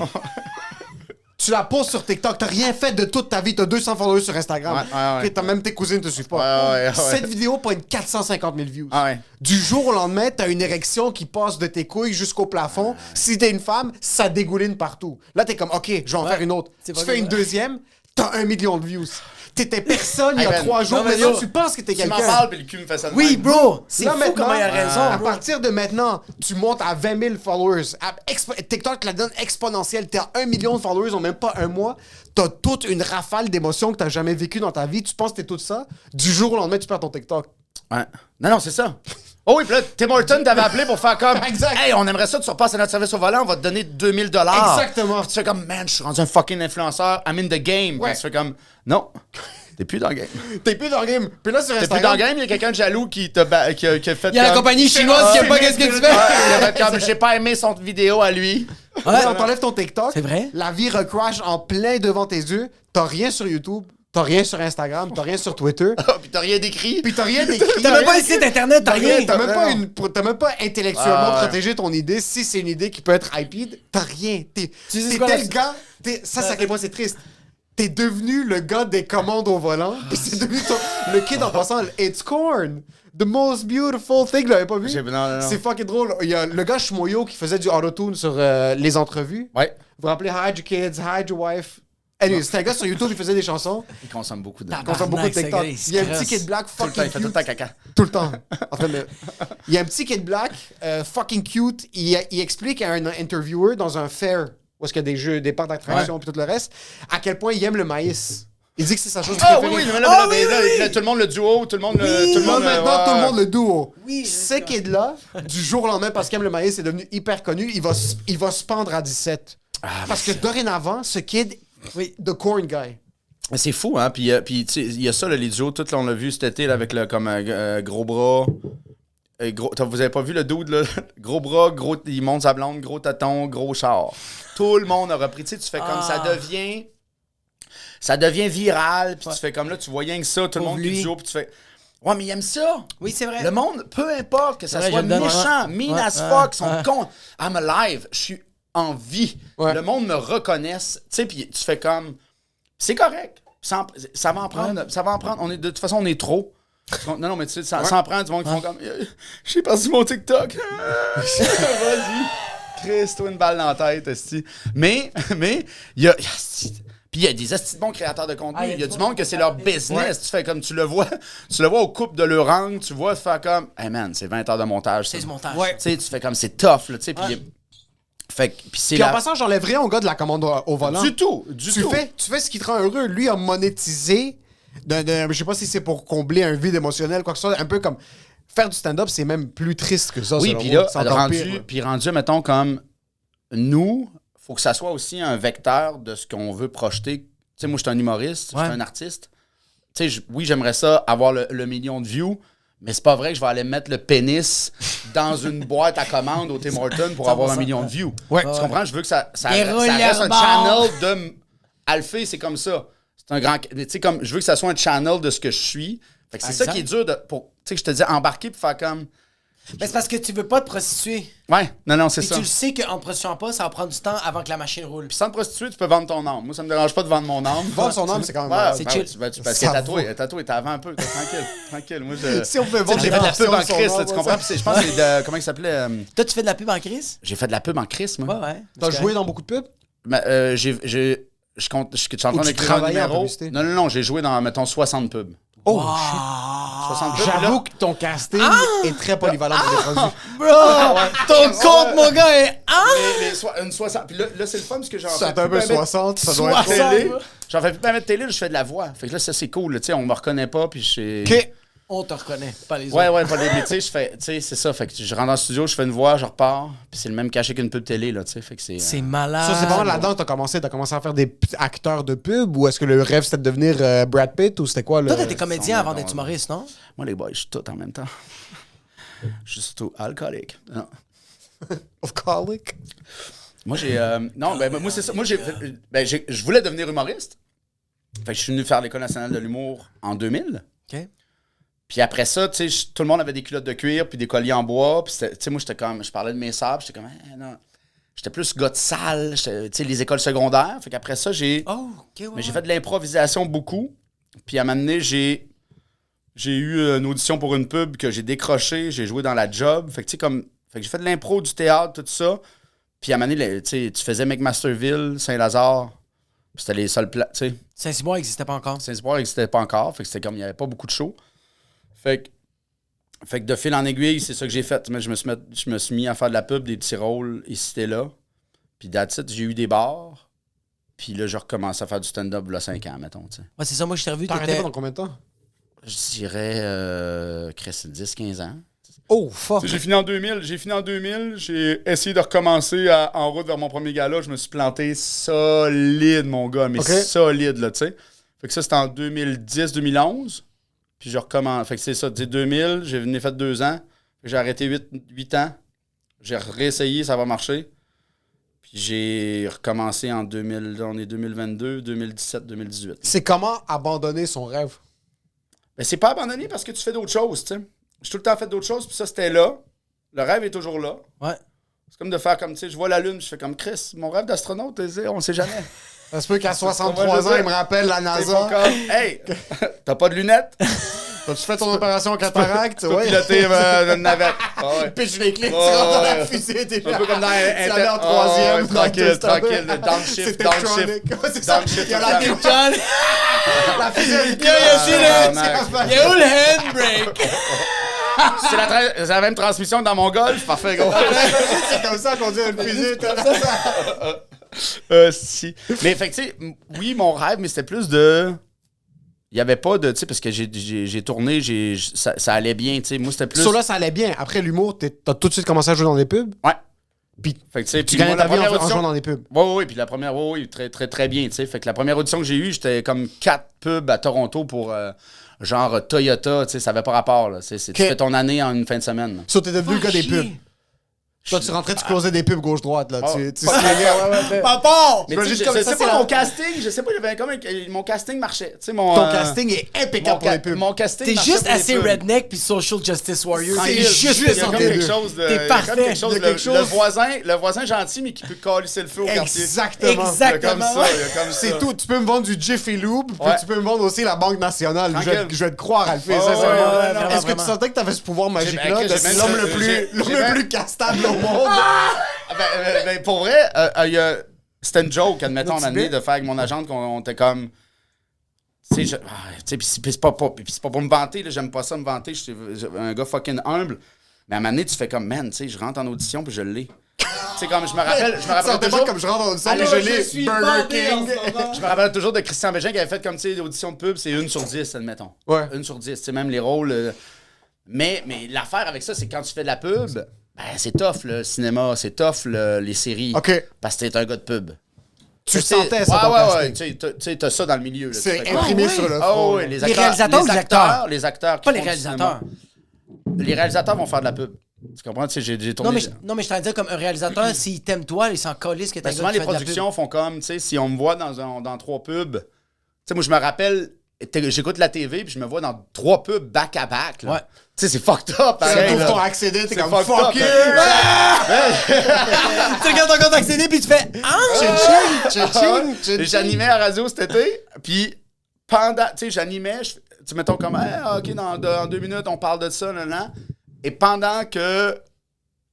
Tu la poses sur TikTok. T'as rien fait de toute ta vie. T'as 200 followers sur Instagram. Ouais. T'as même tes cousines te suivent pas. Ouais. Cette vidéo pogne 450 000 views. Ah ouais. Du jour au lendemain, t'as une érection qui passe de tes couilles jusqu'au plafond. Si t'es une femme, ça dégouline partout. Là, t'es comme, OK, je vais en faire une autre. C'est Tu pas fais une vrai. deuxième, t'as 1 million de views. T'étais personne il y Hey, a man. 3 jours, Non, mais maintenant yo, tu penses que t'es Tu m'en quelqu'un. parles, puis le cul me fait ça de Oui, même. bro! C'est Là, fou maintenant, comment il a raison, à bro. partir de maintenant, tu montes à 20 000 followers. TikTok te la donne exponentielle. T'es à 1 million de followers en même pas un mois. T'as toute une rafale d'émotions que t'as jamais vécues dans ta vie. Tu penses que t'es tout ça. Du jour au lendemain, tu perds ton TikTok. Ouais. Non, c'est ça. Oh oui, puis là, Tim Horton t'avait appelé pour faire comme... Exact. Hey, on aimerait ça, tu repasses à notre service au volant, on va te donner 2000 $. Exactement. Puis tu fais comme, man, je suis rendu un fucking influenceur, I'm in the game. Ouais. Puis tu fais comme, non. T'es plus dans le game. T'es plus dans le game. Puis là, sur T'es plus Instagram... dans le game, il y a quelqu'un de jaloux qui a fait Il y a la comme- compagnie chinoise qui aime pas qu'est-ce que tu fais. Ouais, il a fait comme, j'ai pas aimé son vidéo à lui. Quand t'enlèves ton TikTok, C'est vrai? la vie recrash en plein devant tes yeux. T'as rien sur YouTube, t'as rien sur Instagram, t'as rien sur Twitter. Puis t'as rien d'écrit. Puis t'as rien d'écrit. T'as même pas un site internet, t'as rien. T'as même pas intellectuellement Ah, ouais. protégé ton idée. Si c'est une idée qui peut être hyped, t'as rien. T'es sais quoi, tel là, gars. Ça, à quel point c'est triste. T'es devenu le gars des commandes au volant. Puis c'est devenu le kid en passant. It's corn. The most beautiful thing. Vous l'avez pas vu? Non. C'est fucking drôle. Il y a le gars Shmoyo qui faisait du auto-tune sur les entrevues. Ouais. Vous vous rappelez Hide Your Kids, Hide Your Wife. Anyway, c'était un gars sur YouTube, il faisait des chansons. Il consomme beaucoup de... Ah, Il consomme beaucoup de Tabarnak, TikTok. ce gars, Il y a un il se petit kid black Tout le temps, fucking il fait tout le cute. temps caca. Tout le temps. En train de... Il y a un petit kid black, fucking cute. Il explique à un interviewer dans un fair, où est-ce qu'il y a des jeux, des parcs d'attraction et tout le reste, à quel point il aime le maïs. Il dit que c'est sa chose Ah préférée. oui, mais là, tout le monde le duo, tout le monde le... Tout le Là, monde maintenant, ouais. tout le monde le duo. Oui, Ce kid-là, du jour au lendemain, parce qu'il aime le maïs, est devenu hyper connu. Il va se pendre à 17. Parce que dorénavant, ce kid, the corn guy. Mais c'est fou, hein? Puis tu sais, il y a ça, là, les duos, tout, là, on l'a vu cet été, là, avec le comme gros bras. Vous avez pas vu le dude, là? Gros bras, gros, il monte sa blonde, gros tâton, gros char. Tout le monde a repris. Tu sais, tu fais comme ça devient viral, puis tu fais comme là, tu vois rien que ça, tout le monde qui duo, puis tu fais. Ouais, mais il aime ça. Oui, c'est vrai. Le monde, peu importe que ça Ouais, soit je le donne, méchant, ouais. mean Ouais, as ouais, fuck, sont ouais. cons. I'm alive, je suis en vie. Ouais. Le monde me reconnaisse. Tu sais, puis tu fais comme. C'est correct. Ça va en prendre. Ça va en prendre. De toute façon, on est trop. Non, mais tu sais, ça en prend du monde qui font comme. J'ai perdu mon TikTok. Vas-y. Chris, toi, une balle dans la tête, esti. Mais, il y a. Puis il y a des esti de bons créateurs de contenu. Il y a du monde que c'est leur business. Tu fais comme tu le vois au couple de leur rang, tu vois, tu fais comme, hey man, c'est 20 heures de montage. C'est du montage. Ouais. Tu sais, tu fais comme, c'est tough, là, tu sais. Puis c'est Puis en passant, j'enlève rien au gars de la commande au volant. Du tout. Tu fais ce qui te rend heureux. Lui a monétisé. Je sais pas si c'est pour combler un vide émotionnel, quoi que ce soit. Un peu comme faire du stand-up, c'est même plus triste que ça. Oui, selon puis moi. là, C'est encore pire. rendu, mettons, comme nous, faut que ça soit aussi un vecteur de ce qu'on veut projeter. Tu sais, moi, je suis un humoriste, je suis un artiste. Tu sais, oui, j'aimerais ça avoir le million de views, mais c'est pas vrai que je vais aller mettre le pénis dans une boîte à commande au Tim Hortons pour avoir 1 million de views. Ouais. Tu comprends? Je veux que ça Et roule reste un le bord. channel de... Alphée, c'est comme ça. C'est un grand... Tu sais, comme, je veux que ça soit un channel de ce que je suis. Fait que c'est ça qui est dur de... Tu sais, je te dis, embarquer pour faire comme... Mais c'est parce que tu veux pas te prostituer. Ouais, non, c'est Puis ça. tu le sais qu'en te prostituant pas, ça va prendre du temps avant que la machine roule. Puis sans te prostituer, tu peux vendre ton âme. Moi, ça me dérange pas de vendre mon âme. Vendre son âme, c'est quand même Ouais, malade. c'est ben chill. oui, parce Ça qu'elle est tatouée, t'as avant un peu. T'es tranquille. Moi, Si on pouvait vendre j'ai des fait de la pub en portions de crise, son là, âme, tu comprends? Puis je pense que c'est de... Comment il s'appelait? Toi, tu fais de la pub en crise? J'ai fait de la pub en crise, moi. Ouais. T'as joué dans beaucoup de pubs? Je suis en train tu d'écrire un travaillais en numéro. publicité? Non, j'ai joué dans, mettons, 60 pubs. Oh, 60 pubs. j'avoue là. que ton casting est très polyvalent pour des produits. Bro! Ton compte, mon gars, est... Une 60. Puis là, c'est le fun parce que j'en Ça fais fait un peu plus ben 60, ça doit être... 60. télé. J'en fais plus pas mettre télé, là, je fais de la voix. Fait que là, ça, c'est cool. Tu sais, on me reconnaît pas, puis je OK. On te reconnaît, pas les autres. Ouais, pas les métiers, je fais, tu sais, c'est ça. Fait que je rentre dans le studio, je fais une voix, je repars, puis c'est le même cachet qu'une pub télé, là, tu sais. Fait que c'est. C'est malade. Ça, c'est vraiment là-dedans que t'as commencé à faire des acteurs de pub ou est-ce que le rêve c'était de devenir Brad Pitt ou c'était quoi le... Toi, t'étais comédien Son- avant d'être humoriste, non? Moi, les boys, je suis tout en même temps. Je suis surtout alcoolique. Non. Alcoolic? Moi, j'ai. Non, ben, moi, c'est ça. Moi, je voulais devenir humoriste. Fait que je suis venu faire l'École nationale de l'humour en 2000. OK. Puis après ça, tu sais, tout le monde avait des culottes de cuir puis des colliers en bois. Puis, tu sais, moi, j'étais comme... Je parlais de mes sables, j'étais comme... non. J'étais plus gars de salle, tu sais, les écoles secondaires. Fait qu'après ça, j'ai... Oh, OK, ouais. Mais j'ai fait de l'improvisation beaucoup. Puis à un moment donné, j'ai eu une audition pour une pub que j'ai décroché. J'ai joué dans la job. Fait que, tu sais, comme... Fait que j'ai fait de l'impro, du théâtre, tout ça. Puis à un moment donné, tu sais, tu faisais McMasterville, Saint-Lazare. Puis c'était les seuls plats, tu sais. Saint-Cyboire n'existait pas encore. Saint-Cyboire n'existait pas encore. Fait que c'était comme, il n'y avait pas beaucoup de shows. Fait que de fil en aiguille, c'est ça que j'ai fait. Je me suis mis à faire de la pub, des petits rôles ici et là. Puis that's it, j'ai eu des bars. Puis là, je recommence à faire du stand-up il y a 5 ans, mettons. T'sais. Ouais, c'est ça, moi, je t'ai revu. T'as arrêté t'étais- pendant combien de temps? Je dirais 10-15 ans. Oh, fuck! J'ai fini en 2000. J'ai essayé de recommencer en route vers mon premier gala. Je me suis planté solide, mon gars. Mais Ok. solide, là, tu sais. Fait que ça, c'était en 2010-2011. Puis je recommence. Fait que c'est ça, 2000, j'ai venu fait 2 ans. J'ai arrêté 8 ans. J'ai réessayé, ça va marcher. Puis j'ai recommencé en 2022, 2017, 2018. C'est comment abandonner son rêve? Mais c'est pas abandonné parce que tu fais d'autres choses, tu sais. J'ai tout le temps fait d'autres choses, puis ça, c'était là. Le rêve est toujours là. Ouais. C'est comme de faire comme, tu sais, je vois la Lune, je fais comme Chris, mon rêve d'astronaute, on sait jamais. Ça se peut qu'à Comment 63 je ans, sais? il me rappelle la C'est pas NASA. comme, hey, t'as pas de lunettes? T'as-tu fait ton opération cataracte? Tu peux piloter une navette. Ah ouais. Pitch les clés, tu Ouais, rentres dans ouais. la fusée déjà. Un peu comme dans Tu la mets en troisième. dans tranquille, Toy Story. tranquille. Downshift, C'est downshift. Tektronic. Ouais, c'est ça. Downshift Il y a tout la le temps. John, La fusée. il y a où le handbrake? C'est la même transmission que dans mon golf. Parfait, gros. C'est comme ça qu'on dit une fusée. Si. Mais fait que, tu sais, oui, mon rêve, mais c'était plus de. Il n'y avait pas de. Tu sais, parce que j'ai tourné, ça allait bien, tu sais. Moi, c'était plus. Sur là, ça allait bien. Après l'humour, t'as tout de suite commencé à jouer dans des pubs. Ouais. Puis Fait que, tu sais, tu puis gagnais moi, ta la vie première en audition. jouant dans des pubs. Oui, puis la première, oui, très, très, très bien, tu sais. Fait que la première audition que j'ai eue, j'étais comme 4 pubs à Toronto pour genre Toyota, tu sais, ça avait pas rapport, là. Tu fais ton année en une fin de semaine. Là. So, t'es devenu le gars des pubs. Toi, tu rentrais, tu closais des pubs gauche-droite, là. Tu slingais. Papa! Mais Juste tu sais, comme je ça, sais c'est pas, la- mon casting, je sais pas, j'avais comme mon casting marchait. Tu sais, mon Ton casting est impeccable pour les pubs. Mon casting T'es marchait juste pour les assez pubs. redneck puis social justice warrior. Tranquille. C'est juste Il y a le comme centre quelque des deux. chose de. T'es il y a comme parfait. quelque chose Il y a quelque le chose- le voisin gentil, mais qui peut calisser le feu au quartier. Exactement. Il y a comme Exactement. ça, il y a comme ça. C'est tout. Tu peux me vendre du Jiffy Lube, puis Ouais. tu peux me vendre aussi la Banque Nationale. Tranquille. Je vais te croire à le faire, Ouais, sincèrement. ouais, vraiment, Est-ce que tu vraiment. sentais que tu avais ce pouvoir magique-là j'ai d'être même- l'homme le j'ai plus même- castable au monde? Ben, pour vrai, c'était une joke, admettons, à un moment donné, de faire avec mon agente qu'on était comme. Tu sais, puis c'est pas pour me vanter, là, j'aime pas ça me vanter, je suis un gars fucking humble. Mais à un moment donné, tu fais comme, man, tu sais, je rentre en audition puis je l'ai. Tu sais, comme je me rappelle Ça sentait toujours. pas comme je rentre dans une salle Allez, de je gelée, suis Burger bandé en King. ce moment. Je me rappelle toujours de Christian Bégin qui avait fait comme, tu sais, l'audition de pub, c'est 1 sur 10, admettons. Ouais. 1 sur 10, tu sais, même les rôles. Mais l'affaire avec ça, c'est que quand tu fais de la pub, ben, c'est tough le cinéma, c'est tough les séries. OK. Parce que t'es un gars de pub. Tu Fait que sentais ça, ton Ouais, casting. tu sais, t'as ça dans le milieu. Là, C'est tu fais comme- imprimé ouais. sur le Ah front. ouais, les Les réalisateurs ou les acteurs? Les acteurs. qui Pas les font du réalisateurs. cinéma. Les réalisateurs vont faire de la pub. Tu comprends? Tu sais, j'ai tourné. Non, mais je t'en dire comme un réalisateur, s'il t'aime toi, il s'en calisse que t'es Ben, un souvent, gars qui les fait de la productions font comme, tu sais, si on me voit dans 3 pubs, tu sais, moi, je me rappelle, j'écoute la TV, puis je me vois dans 3 pubs back-à-back. là. Ouais. Tu sais, c'est fucked up, Tu pareil. ouvres là. ton accédé, t'es C'est comme fucked fuck up, you! Tu regardes ton compte accédé puis tu fais ah! Et j'animais à la radio cet été, puis pendant, tu sais, j'animais, tu mettons comme, hey, OK, dans 2 minutes, on parle de ça, là. Et pendant que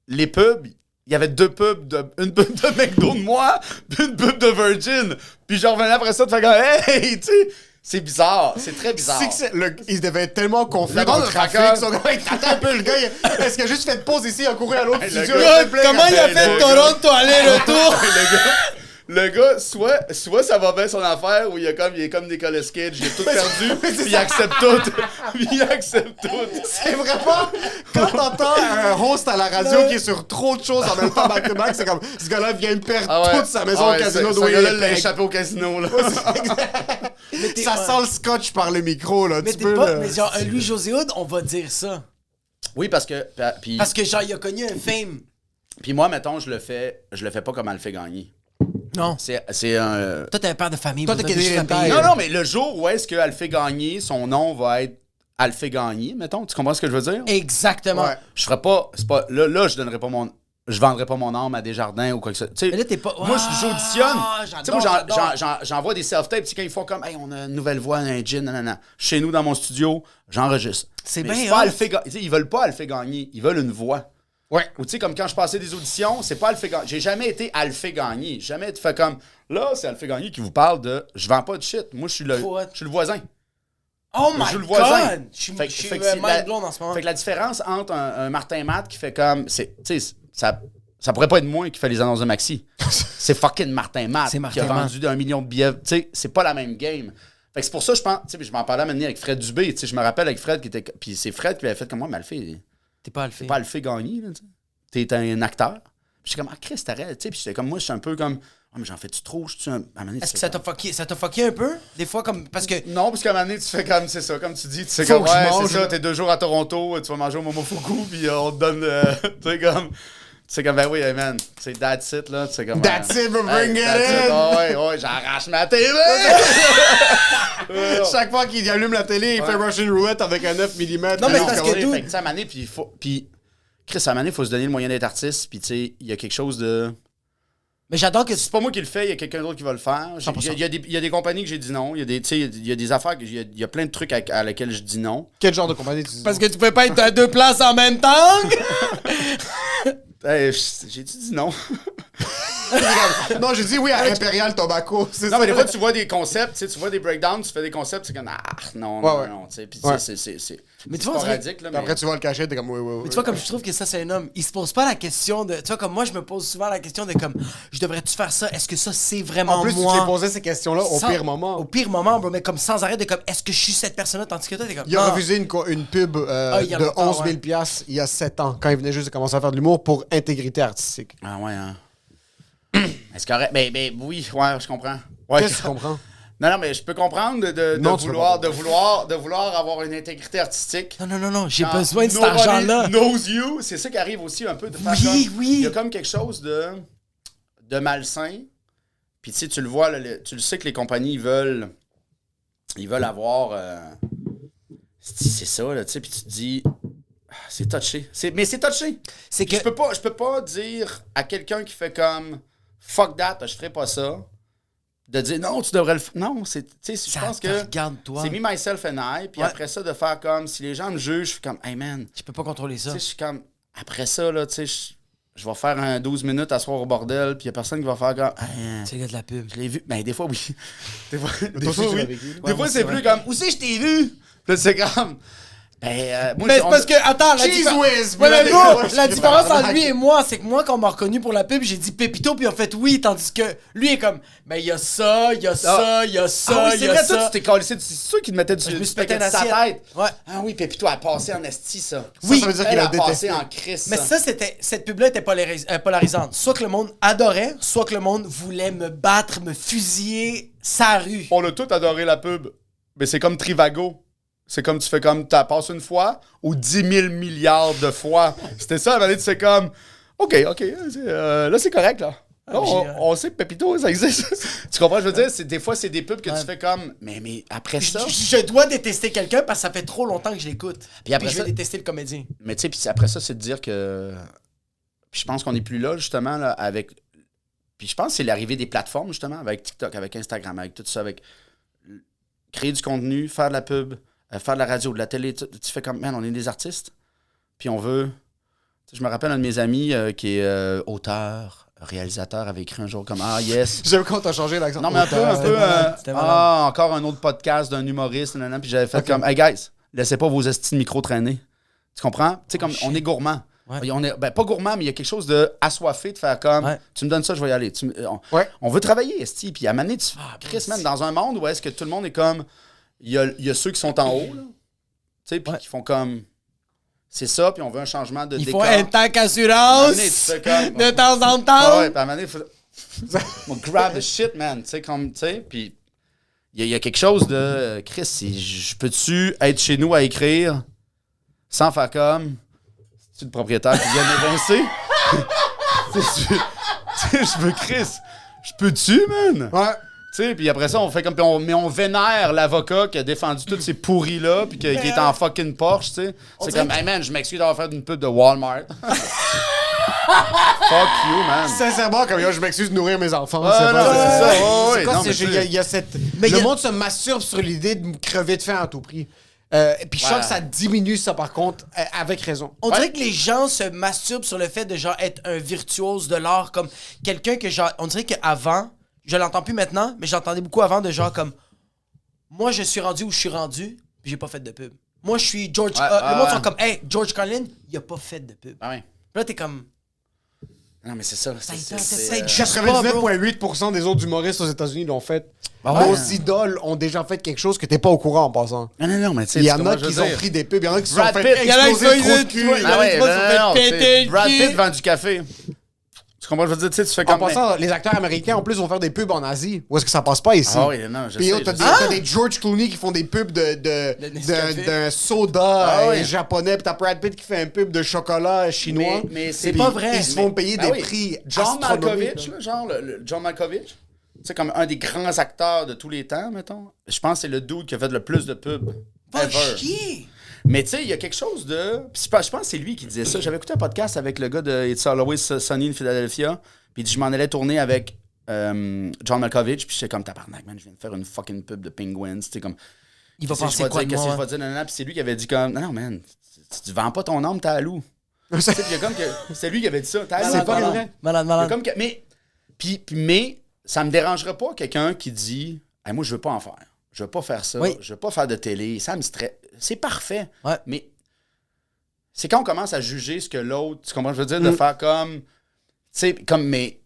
les pubs, il y avait 2 pubs, une pub de McDo de moi, puis une pub de Virgin. Puis je revenais après ça, de faire comme, hey, tu sais, c'est bizarre, c'est très bizarre. Il devait être tellement confus Le dans monde le de trafic. fracas. Ils sont comme, hey, attends un peu, le gars, est-ce qu'il a juste fait pause ici, il a couru à l'autre Hey, le studio? gars, s'il te plaît, Comment il a Hey, fait le Toronto aller-retour? Le gars, soit ça va bien son affaire, ou il est comme Nicolas Cage, il a tout perdu, puis il accepte tout. Puis il accepte tout. C'est vraiment, quand t'entends un host à la radio qui est sur trop de choses en même temps back-to-back, c'est comme, ce gars-là vient de perdre toute sa maison au casino Ce d'où il gars-là est. l'a échappé au casino, là. Ça sent le scotch par le micro, là. Mais Tu t'es peux pas. le- Mais genre, lui, José Hood, on va dire ça. Oui, parce que. Puis, Parce que genre, il a connu un fame. puis moi, mettons, je le fais pas comme elle le fait gagner. Non. C'est un. Toi, t'es un père de famille. Toi, vous t'es avez juste à Canadian payer. Tire. Non, mais le jour où est-ce qu'elle le fait gagner, son nom va être Elle le fait gagner, mettons. Tu comprends ce que je veux dire? Exactement. Ouais. Je ferais pas. C'est pas là, je donnerais pas mon. Je vendrais pas mon âme à Desjardins ou quoi que ce soit. Tu sais, Mais là, t'es pas. moi, j'auditionne. Ah, Tu sais, moi, j'adore. j'envoie des self-tapes. Tu sais, quand ils font comme, hey, on a une nouvelle voix, un gin, nanana. Chez nous, dans mon studio, j'enregistre. C'est Mais bien pas hot. elle le fait gagner. Tu sais, ils veulent pas elle le fait gagner. Ils veulent une voix. Ouais. Ou tu sais, comme quand je passais des auditions, c'est pas elle le fait gagner. J'ai jamais été elle le fait gagner. Jamais été fait comme, là, c'est elle le fait gagner qui vous parle de, je vends pas de shit. Moi, je suis le voisin. Oh Je my joue le voisin. god! Je suis Fait que c'est mind blown en ce moment. Fait que la différence entre un Martin Matt qui fait comme. Tu sais, ça pourrait pas être moi qui fait les annonces de Maxi. C'est fucking Martin Matt C'est qui Martin a Matt. vendu 1 million de billets. Tu sais, c'est pas la même game. Fait que c'est pour ça, je pense. Tu sais, je m'en parlais à un moment donné avec Fred Dubé. Tu sais, je me rappelle avec Fred qui était. Puis c'est Fred qui avait fait comme moi, mais elle fait. T'es pas à le faire. Pas le fait gagner, là, tu sais. T'es un acteur. Puis j'étais comme, ah, Chris, t'arrêtes. Tu sais, puis j'étais comme, moi, je suis un peu comme. Ah, mais j'en fais-tu trop? Je suis un. À un moment donné, Est-ce tu que fais ça t'a fucké un peu? Des fois, comme. Parce que. Non, parce qu'à un moment donné, tu fais comme, c'est ça, comme tu dis, tu sais Faut comme, que je ouais, mange, c'est ça, là. t'es 2 jours à Toronto, tu vas manger au Momofuku, puis on te donne, tu sais comme, ben oui, hey, man, c'est that's it, là, tu sais comme... That's it, but bring it that's in! Oh, ouais, j'arrache ma TV! Chaque fois qu'il allume la télé, il fait Russian Roulette avec un 9 mm. Non, mais parce que Fait dude- que, tu sais, à un moment donné, puis il faut... Puis, Chris, à un moment donné, il faut se donner le moyen d'être artiste, puis tu sais, il y a quelque chose de... Mais j'adore que. C'est pas moi qui le fais, il y a quelqu'un d'autre qui va le faire. Il y a des compagnies que j'ai dit non, il y a des, tu sais, il y a des affaires, il y a plein de trucs à lesquels je dis non. Quel genre de compagnie tu dis? Parce que tu peux pas être à 2 places en même temps! Hey, j'ai dit non. Non, j'ai dit oui à Imperial Tobacco. Non, mais des fois, tu vois des concepts, tu sais, tu vois des breakdowns, tu fais des concepts, c'est comme, non, Ouais. non, tu sais, puis Ouais. tu sais, c'est Mais tu vois, on dirait- sporadique, là, Puis après, tu vois le cachet, t'es comme oui. Mais tu vois, comme je trouve que ça, c'est un homme. Il se pose pas la question de. Tu vois, comme moi, je me pose souvent la question de comme, je devrais-tu faire ça? Est-ce que ça, c'est vraiment En plus, moi? tu t'es posé ces questions-là au Sans- pire moment. Au pire moment, bro, mais comme sans arrêt de comme, est-ce que je suis cette personne-là? Tandis que toi, t'es comme. Il a non. refusé une pub il y a de longtemps, 11 000 piastres il y a 7 ans, quand il venait juste de commencer à faire de l'humour pour intégrité artistique. Ah ouais, hein. Est-ce correct? Ben oui, ouais, je comprends. Ouais. Qu'est-ce que tu comprends? Non, mais je peux comprendre Non, tu peux pas de vouloir avoir une intégrité artistique. Non, j'ai Quand besoin de cet nobody argent-là. knows you. C'est ça qui arrive aussi un peu de faire Oui, comme- oui. Il y a comme quelque chose de malsain. Puis tu sais, tu le vois, là, tu le sais que les compagnies ils veulent avoir... c'est ça, là, tu sais, puis tu te dis... ah, c'est touché. Mais c'est touché. C'est Puis que. je peux pas dire à quelqu'un qui fait comme... Fuck that, je ferai pas ça. De dire non, tu devrais le faire. Non, c'est, tu sais, je Ça pense te que regarde, toi. c'est me, myself and I. Puis Ouais. après ça, de faire comme si les gens me jugent, je suis comme, hey man, Je peux pas contrôler tu ça. sais, je suis comme, après ça, là, tu sais, je vais faire un 12 minutes à soir au bordel, puis il y a personne qui va faire comme, hey, C'est le gars de la pub. je l'ai vu. Ben, des fois, oui. Des fois, Toi aussi, tu l'as vécu. Des fois, c'est plus comme, où c'est que je t'ai vu? Puis là, c'est comme, ben, moi, Mais c'est on- parce que, attends, la, Cheese whiz! Ouais, mais Puis bro, là, la je- différence entre tabarnak. lui et moi, c'est que moi, quand on m'a reconnu pour la pub, j'ai dit Pépito, puis en fait oui, tandis que lui est comme, ben il y a ça, il y a ça, il y a ça, Ah oui, il c'est y a vrai, toi, ça. tu t'es collé, c'est sûr qu'il te mettait du Je me suis paquet pété de une sa assiette. tête. Ouais. Ah oui, Pépito a passé en esti, ça. Oui, ça veut dire qu'il Elle a a passé détesté. en crise. Mais ça, cette pub-là était polarisante. Soit que le monde adorait, soit que le monde voulait me battre, me fusiller sa rue. On a tous adoré la pub. Mais c'est comme Trivago. C'est comme tu fais comme, tu passes une fois ou 10 000 milliards de fois. C'était ça, à un moment donné, tu fais comme, OK, là, c'est correct, là. Là, on sait que Pépito, ça existe. Tu comprends, je veux dire, des fois, c'est des pubs que tu fais comme, mais après ça... Je dois détester quelqu'un parce que ça fait trop longtemps que je l'écoute. Puis après je ça- vais détester le comédien. Mais tu sais, puis après ça, c'est de dire que... Puis je pense qu'on n'est plus là, justement, là, avec... Puis je pense que c'est l'arrivée des plateformes, justement, avec TikTok, avec Instagram, avec tout ça, avec créer du contenu, faire de la pub, faire de la radio, de la télé. Tu fais comme, man, on est des artistes, puis on veut... Tu sais, je me rappelle un de mes amis qui est auteur, réalisateur, avait écrit un jour comme, ah, yes... J'aime quand t'as changé l'accent. Non, mais un peu, C'était malade. encore un autre podcast d'un humoriste, puis j'avais fait comme, hey guys, laissez pas vos estis de micro traîner. Tu comprends? Tu sais, comme, on est gourmand. Ouais. On est, ben, pas gourmand, mais il y a quelque chose de assoiffé de faire comme, Ouais. tu me donnes ça, je vais y aller. On veut travailler, esti, puis à un moment donné, Chris, man, dans un monde où est-ce que tout le monde est comme, il y a ceux qui sont en haut, là, tu sais, puis qui font comme, c'est ça, puis on veut un changement de Il décor. faut un tank À un moment assurance donné, tu fais comme, de temps en temps. ah ouais, puis à un moment donné, on grab the shit, man. Tu sais, comme, tu sais, puis il y a quelque chose de, Chris, je peux-tu être chez nous à écrire sans faire comme, c'est-tu le propriétaire qui vient m'évincer? Tu sais, je veux Chris, je peux-tu, man? Ouais. Tu sais, puis après ça, on fait comme, puis on vénère l'avocat qui a défendu tous ces pourris-là, puis qui est en fucking Porsche, tu sais. C'est comme, hey man, je m'excuse d'avoir fait une pub de Walmart. Fuck you, man. Sincèrement, comme yo, je m'excuse de nourrir mes enfants. Ouais, c'est non, pas- c'est ça. c'est Ouais, quoi, non, c'est- mais il y a- il y a cette... Mais il le y a- monde se masturbe sur l'idée de me crever de faim à tout prix. Puis je sens Ouais. que ça diminue ça, par contre, avec raison. On dirait que les gens se masturbent sur le fait de genre être un virtuose de l'art, comme quelqu'un que genre, on dirait qu'avant, je l'entends plus maintenant, mais j'entendais beaucoup avant de genre comme, moi je suis rendu où je suis rendu, puis j'ai pas fait de pub. Moi je suis George, le monde sont comme, hey, George Carlin, il a pas fait de pub. Ah ouais. Puis là t'es comme, Non, mais c'est ça. t'essayes juste pas, bro. 99,8% des autres humoristes aux États-Unis l'ont fait. Ah ouais. Nos idoles ont déjà fait quelque chose que t'es pas au courant en passant. Non, mais tu sais, Il y tu en comprends a ce que qui je veux ont dire. pris des pubs, il y en a qui se Brad sont Pitt, fait il y en a qui exploser sont- le trou de cul. il y en a Ah ouais, qui se sont fait non, péter tu sais, le Brad cul. Pitt vend du café. Tu comprends? Je veux dire, tu sais, tu fais En comme... passant, les acteurs américains, en plus, vont faire des pubs en Asie. Où est-ce que ça passe pas ici? Ah oui, non, je Puis sais. yo, t'as je des, sais. t'as des George Clooney qui font des pubs Nescafé. d'un soda Ah oui. japonais, puis t'as Brad Pitt qui fait un pub de chocolat chinois. Mais C'est Puis pas vrai. Ils se font payer Ben des oui. prix John astronomiques, Malkovich, là. là, genre, le John Malkovich, c'est comme un des grands acteurs de tous les temps, mettons. Je pense que c'est le dude qui a fait le plus de pubs Va ever. chier! Mais tu sais, il y a quelque chose de... Puis je pense que c'est lui qui disait ça. J'avais écouté un podcast avec le gars de It's Always Sunny in Philadelphia, puis il dit, je m'en allais tourner avec John Malkovich, puis j'étais comme, tabarnak, man, je viens de faire une fucking pub de Penguins, tu sais, comme... Il va Qu'est-ce que penser je vais quoi dire, de qu'est-ce que moi? je vais dire, nanana, puis c'est lui qui avait dit comme, non, man, tu vends pas ton âme, t'as à loup. Tu sais, puis il y a comme que... C'est lui qui avait dit ça, t'as à loup. C'est pas ton âme. vrai. Malade, Il y a malade. comme que- mais ça me dérangerait pas quelqu'un qui dit hey, moi je veux pas en faire. Je veux pas faire ça. Oui. Je veux pas faire de télé. Ça me stresse. C'est parfait. Ouais. Mais c'est quand on commence à juger ce que l'autre, tu comprends, je veux dire, de faire comme tu sais, comme mais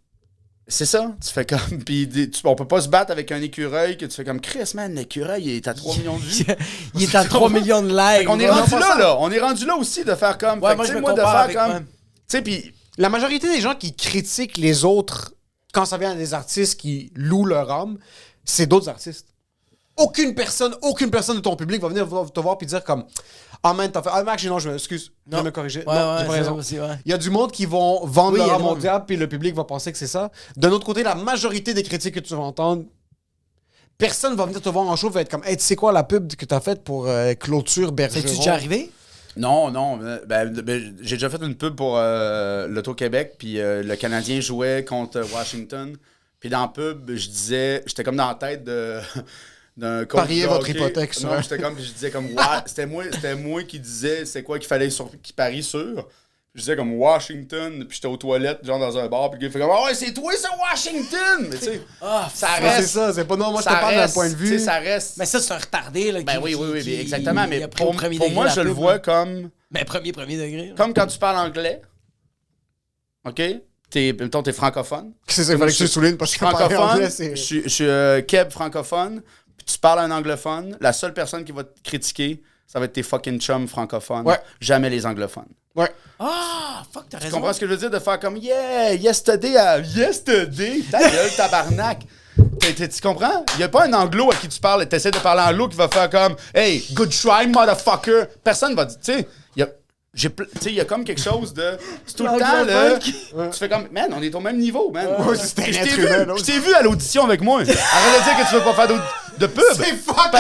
c'est ça, tu fais comme puis on peut pas se battre avec un écureuil que tu fais comme Chris man, l'écureuil il est à 3 millions de vues. Il est à 3 millions de likes. On est Ouais. rendu là. On est rendu là aussi de faire comme Ouais, fait que, moi, tu je sais, me de compare faire avec comme moi. tu sais puis La majorité des gens qui critiquent les autres quand ça vient à des artistes qui louent leur âme, c'est d'autres artistes. Aucune personne de ton public va venir te voir et dire comme ah man, t'as fait. Ah Max, non, je m'excuse. Je vais me corriger. Ouais, non, ouais, j'ai pas c'est raison. ça aussi, ouais. Il y a du monde qui vont vendre Oui, il y a leur du âme au monde. diable, puis le public va penser que c'est ça. D'un autre côté, la majorité des critiques que tu vas entendre, personne va venir te voir en show et va être comme hey, tu sais quoi la pub que t'as faite pour Clôture Bergeron? C'est-tu déjà arrivé? Non, j'ai déjà fait une pub pour l'Auto-Québec, puis le Canadien jouait contre Washington. Puis dans la pub, je disais, j'étais comme dans la tête d'un coach Pariez de votre hockey. hypothèque sur Non, un- j'étais comme, puis je disais comme, c'était moi qui disais c'est quoi qu'il fallait qu'il parie sur. Je disais comme Washington, puis j'étais aux toilettes, genre dans un bar, puis le gars fait comme, ah ouais, c'est toi, c'est Washington! Mais tu sais, Ah, ça Ouais, reste. c'est ça, c'est pas non, moi je te ça parle d'un reste, point de tu sais, vue. ça reste. mais ça, c'est un retardé. Là, Ben oui, exactement. Mais il a pris au pour premier moi, degré je la le pub, vois là. comme. Mais premier degré. là. Comme quand tu parles anglais, OK? Mettons, t'es francophone. C'est ça, il fallait que je le souligne parce que parler Francophone, anglais, je c'est. suis Keb francophone, puis tu parles un anglophone, la seule personne qui va te critiquer, ça va être tes fucking chums francophones. Ouais. Jamais les anglophones. Ouais. Ah, fuck, t'as Tu raison. comprends ce que je veux dire? De faire comme, yeah, yesterday, ta gueule, tabarnak. Tu comprends? Il n'y a pas un anglo à qui tu parles et tu essaies de parler anglo qui va faire comme, hey, good try, motherfucker. Personne va dire, tu sais, il y a comme quelque chose de. C'est tout le temps, là. Tu fais comme, man, on est au même niveau, man. Ouais, c'est un Puis être humain, non? je t'ai vu à l'audition avec moi. Arrête de dire que tu veux pas faire de pub. C'est fuck!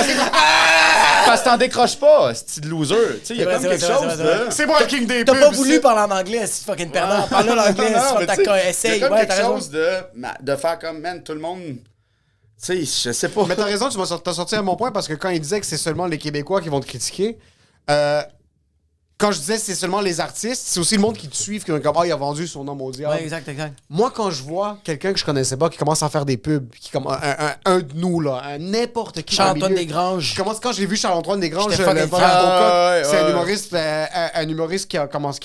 Parce que t'en décroches pas, c'est de loser. Tu sais, il y a C'est comme vrai, quelque c'est vrai, chose c'est vrai, de. C'est moi le king des T'as pubs. pas voulu c'est- parler en anglais, c'est fucking perdant. Parle l'anglais, Non, c'est mais ta tu sais, cas, il y essaye. a comme Ouais, t'as quelque raison. chose de faire comme, man, tout le monde. Tu sais, je sais pas. Mais t'as raison, t'as sorti à mon point parce que quand il disait que c'est seulement les Québécois qui vont te critiquer, quand je disais c'est seulement les artistes, c'est aussi le monde qui te suit, qui est comme ah, il a vendu son nom au diable. Ouais, exact. Moi, quand je vois quelqu'un que je connaissais pas qui commence à faire des pubs, qui comme un de nous, là, n'importe qui. dans le Charles-Antoine milieu, Desgranges. qui commence, quand j'ai vu Charles-Antoine Desgranges, J'étais le fucking frère fan. Bocotte, c'est ouais. un humoriste qui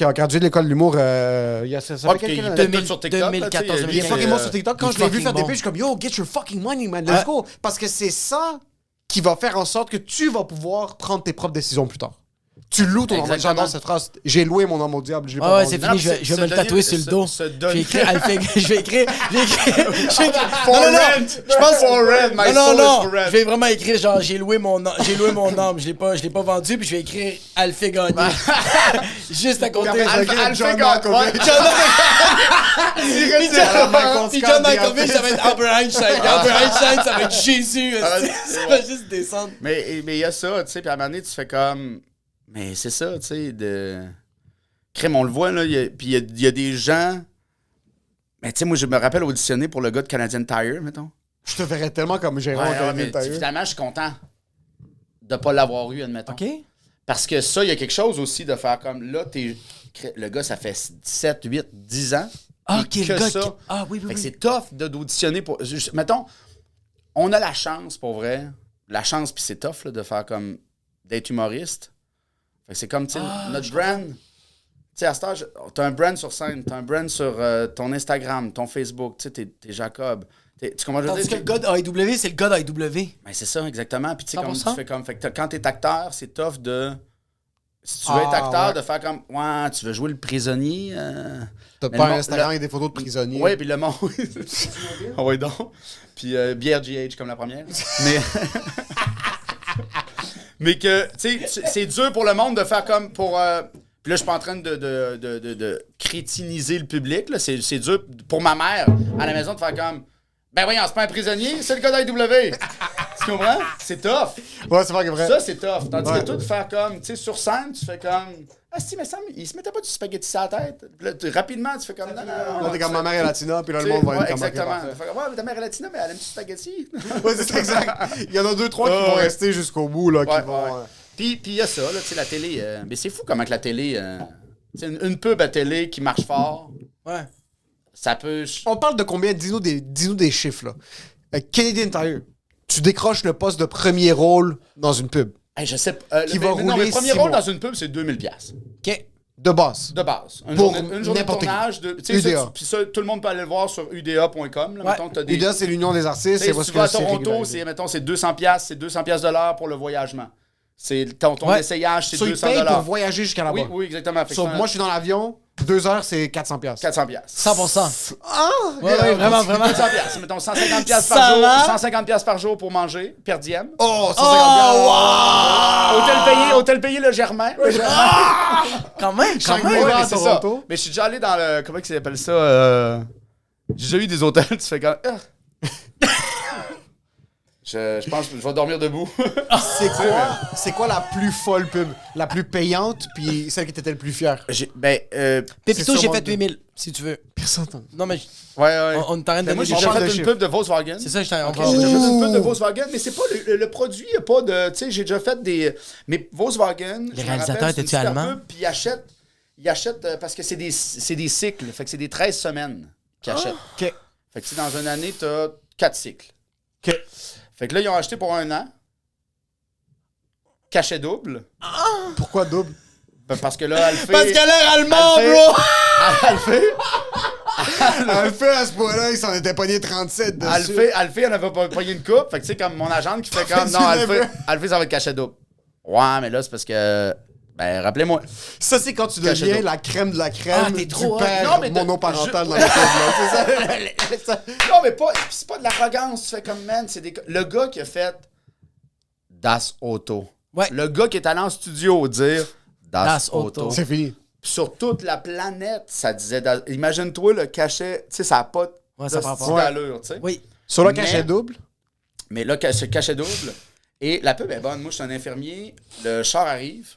a gradué de l'école de l'humour il y a ça fait Ouais, quelques puis il années. est tout sur TikTok. 2014, Il est fucking bon sur TikTok. Quand Il est je l'ai vu fucking faire des bon. pubs, je suis comme yo, get your fucking money, man, let's go. Parce que c'est ça qui va faire en sorte que tu vas pouvoir prendre tes propres décisions plus tard. Tu loues ton âme. Exactement. J'adore cette phrase. J'ai loué mon âme au diable. Je l'ai Ah pas ouais, vendu. c'est fini, je vais me le tatouer sur le dos. Je vais écrire je vais écrire. Non, je pense for rent, my non, soul is non, for rent. je vais vraiment écrire genre j'ai loué mon âme, je l'ai pas vendu puis je vais écrire Alphée gagné. Juste à côté. John Malkovich. Puis John Malkovich, ça va être Albert Einstein. Albert Einstein, ça va être Jésus. Ça va juste descendre. Mais il y a ça, tu sais, puis à un moment donné, tu fais comme. Mais c'est ça, tu sais, de. Crème, on le voit, là, puis il y a des gens. Mais tu sais, moi, je me rappelle auditionner pour le gars de Canadian Tire, mettons. Je te verrais tellement comme gérant Ouais, quand mais même, t'as eu. finalement, je suis content de pas l'avoir eu, admettons. OK. Parce que ça, il y a quelque chose aussi de faire comme. Là, le gars, ça fait 7, 8, 10 ans. Ah, Et OK, le que gars. ça. Ah, oui, Fait oui, que oui. c'est tough d'auditionner pour. Mettons, on a la chance, pour vrai. La chance, puis c'est tough là, de faire comme. D'être humoriste. Fait que c'est comme, tu sais, notre brand. Tu sais, à cet âge, t'as un brand sur scène, t'as un brand sur ton Instagram, ton Facebook, tu sais, t'es Jacob. Tu comprends, je veux Tandis que dire? le gars d'AEW, c'est le gars d'AEW. Ben, c'est ça, exactement. Puis tu sais, comme 100%. tu fais comme. Fait que quand t'es acteur, c'est tough de. Si tu veux être acteur, ouais. de faire comme, ouais, tu veux jouer le prisonnier. T'as Mais pas le un monde- Instagram avec des photos de prisonniers. Oui, puis le monde. Ah ouais, donc. Puis bière GH comme la première. Mais. Mais que, tu sais, c'est dur pour le monde de faire comme pour. Puis là, je suis pas en train de crétiniser le public. Là. C'est dur pour ma mère à la maison de faire comme. Ben voyons, c'est pas un prisonnier, c'est le gars d'IW. Tu comprends? C'est tough. Ouais, c'est vrai. Ça, c'est tough. Tandis Ouais. que toi, de faire comme, tu sais, sur scène, tu fais comme. Ah, si, mais ça, il se mettait pas du spaghetti sur la tête. Puis là, rapidement, tu fais comme. Non, non, Là, t'es comme ma mère est latina, puis là, le Tu sais, monde va ouais, être comme exactement. ok, parfait. Fait que, ouais, mais ta mère est latina, mais elle aime du spaghetti. Ouais, c'est ça, exact. Il y en a 2-3 qui vont ouais. rester jusqu'au bout, là, qui Ouais, vont... ouais. Puis il y a ça, là, tu sais, la télé. Mais c'est fou comment que la télé. Tu sais, une pub à télé qui marche fort, Ouais. ça peut. On parle de combien? Dis-nous des chiffres, là. Canadian Tire, tu décroches le poste de premier rôle dans une pub. Hey, je sais pas. Qui va Non, mais rouler le premier 6 rôle mois. dans une pub, c'est 2000$ OK. De base. de base. Une Pour journée de n'importe qui. tournage. Tu sais, ça, UDA. puis ça, tout le monde peut aller le voir sur uda.com. Là, Ouais. mettons, t'as des. UDA, c'est l'Union des artistes. Tu sais, C'est si tu vas à c'est Toronto, régularisé. c'est, mettons, c'est 200$, c'est 200$ de l'heure pour le voyagement. C'est ton Ouais. essayage, c'est So, ils 200$. payent pour voyager jusqu'à là-bas. Oui, oui, exactement. Fait que So, c'est un- moi, je suis dans l'avion, 2 heures, c'est 400$. 400$. 100%. Ah! Ouais, ouais, vraiment, vraiment. 400$. Mettons 150$ Ça par jour. va? 150$ par jour pour manger, per diem. Oh, 150$. Hôtel payé le Germain. Quand même, quand Chaque même. mois. Ouais, à mais c'est ça. Toronto. Mais je suis déjà allé dans le. Comment ils appellent ça? J'ai déjà eu des hôtels, tu fais comme. Je pense que je vais dormir debout. C'est quoi la plus folle pub? La plus payante, puis celle qui t'était le plus fière? Pépito, C'est j'ai sûrement fait deux. 8000, si tu veux. Personne t'en... Non, mais Ouais. on t'arrête de Mais moi, j'ai donner déjà des parle de fait une chiffres. pub de Volkswagen. C'est ça, je t'en J'ai déjà fait une pub de Volkswagen, mais c'est pas le produit, il y a pas de. Tu sais, j'ai déjà fait des. Mais Volkswagen. Les je me réalisateurs, rappelle, c'est une étaient-tu super allemands? pub, Puis ils achètent parce que c'est des cycles. Fait que c'est des 13 semaines qu'ils achètent. OK. Fait que tu sais, dans une année, t'as 4 cycles. OK. Fait que là, ils ont acheté pour 1 an. Cachet double. Pourquoi double? Ben, parce que là, elle fait. Parce qu'elle a l'air allemand, Elle fait- bro! Elle fait. Elle fait à ce point-là, il s'en était pogné 37 dessus. Elle avait pas payé une coupe. Fait que tu sais, comme mon agente qui fait comme. Fait Non, du elle never. fait, ça va être cachet double. Ouais, mais là, c'est parce que. Ben, rappelez-moi. Ça, c'est quand tu Cachet deviens double. la crème de la crème Ah, t'es du trop hot. père Non, mais monoparental dans la pub, là. C'est ça. Non, mais pas, c'est pas de l'arrogance. Tu fais comme, man, c'est le gars qui a fait Das Auto. Ouais. Le gars qui est allé en studio dire Das, Das Auto. Auto. C'est fini. Puis sur toute la planète, ça disait. Imagine-toi le cachet. Tu sais, ça n'a pas Ouais, ça de prend style pas. d'allure, tu sais. Oui. Sur le Mais- cachet double, Mais là, c'est cachet double. Et la pub est bonne. Moi, je suis un infirmier. Le char arrive.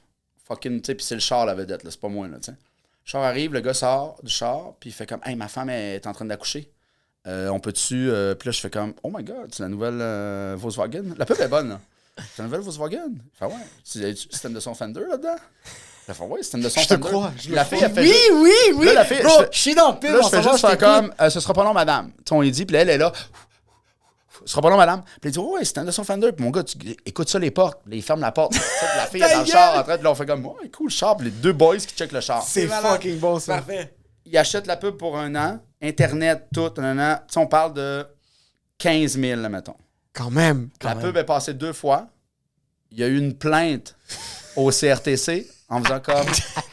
Fucking, tu sais, puis c'est le char la vedette, là. C'est pas moi, là, tu sais. Le char arrive, le gars sort du char, puis il fait comme, hey, ma femme est en train d'accoucher. On peut-tu. Puis là, je fais comme, oh my god, c'est la nouvelle Volkswagen. La pub est bonne, là. C'est la nouvelle Volkswagen. Il fait, ouais. C'est système de son Fender là-dedans. Il fait, ouais, système de son Je te Fender. crois, je le La fille, crois. elle fait Oui, juste- oui, oui. Là, la fille, Bro, je fais- je suis dans le pub, Là, je en fais ce moment, juste faire t'écoute. comme, ce sera pas long, madame. Tu sais, on lui dit, puis elle est là. Ce sera pas long, madame. Puis il dit, ouais, c'est un de son Fender. Puis mon gars, écoute ça, les portes. Puis il ferme la porte. Tu sais, puis la fille est dans le Ta char gueule! en train de. Là, on fait comme, ouais, cool, le char. Puis les deux boys qui checkent le char. c'est malade. fucking bon, ça. Parfait. Ils achètent la pub pour 1 an. Internet, tout, un an. Tu sais, on parle de 15 000, là, mettons. Quand même. La pub est passée 2 fois. Il y a eu une plainte au CRTC en faisant comme,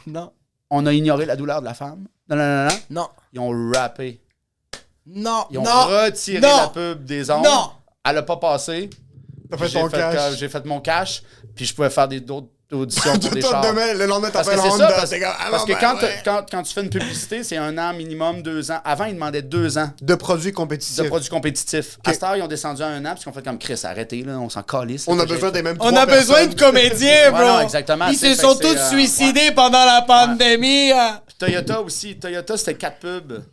Non. on a ignoré la douleur de la femme. Non, non, non, non. Non. Ils ont rappé. Non. Ils ont non. retiré Non. la pub des ondes. Non. Elle a pas passé. T'as fait J'ai ton cash. j'ai fait mon cash, puis je pouvais faire d'autres auditions pour des Toi, chars. demain, le lendemain, Parce que t'appelles c'est ça, Honda. parce, c'est comme, ah, parce non, que ben, ouais. quand tu fais une publicité, c'est 1 an minimum, 2 ans. Avant, ils demandaient 2 ans De produits de compétitifs. produits compétitifs. À cette heure, ils ont descendu à 1 an, parce qu'on fait comme Chris, arrêtez, là, on s'en calisse. On là, a que besoin j'ai- des mêmes On trois a besoin personnes. de comédiens, bro. Ouais, non, exactement. Ils C'est- se sont fait que tous c'est, suicidés pendant la pandémie. Toyota aussi. Toyota, c'était 4 pubs.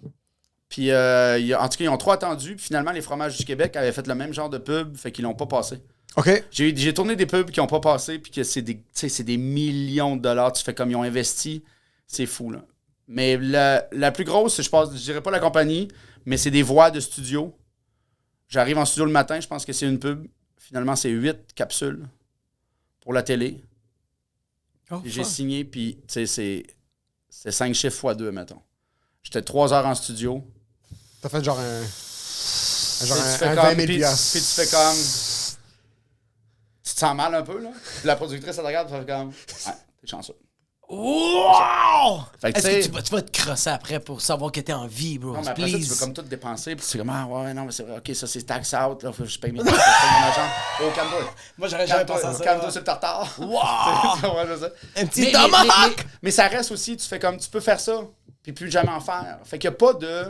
Puis, en tout cas, ils ont 3 attendus. Puis finalement, les fromages du Québec avaient fait le même genre de pub, fait qu'ils l'ont pas passé. OK. J'ai tourné des pubs qui n'ont pas passé, puis que c'est des millions de dollars. Tu fais comme ils ont investi. C'est fou, là. Mais la plus grosse, je dirais pas la compagnie, mais c'est des voix de studio. J'arrive en studio le matin, je pense que c'est une pub. Finalement, c'est 8 capsules pour la télé. Oh, Puis j'ai signé, puis tu sais, c'est 5 chiffres fois 2, mettons. J'étais 3 heures en studio. T'as fait genre un... Genre Puis tu un fais 20 comme, 000 puis piastres. tu fais comme... Tu te sens mal un peu, là. Puis la productrice, elle te regarde, elle fait comme... Ouais, t'es chanceux. Wow! Fait que, Est-ce tu sais- que tu vas te crosser après pour savoir que t'es en vie, bro? Non, mais après ça, tu Please. veux comme tout dépenser, puis c'est comme, ah ouais, non, mais c'est vrai, ok, ça c'est tax out, là, faut que je paye mes taxes, je paye mon agent. Oh, calme-toi. Moi, j'aurais jamais pensé à ça. Calme-toi sur le tartare. Wow! Ouais, je sais. Un petit Mais- tomahawk! mais ça reste aussi, tu fais comme, tu peux faire ça, puis plus jamais en faire. Fait qu'il n'y a pas de.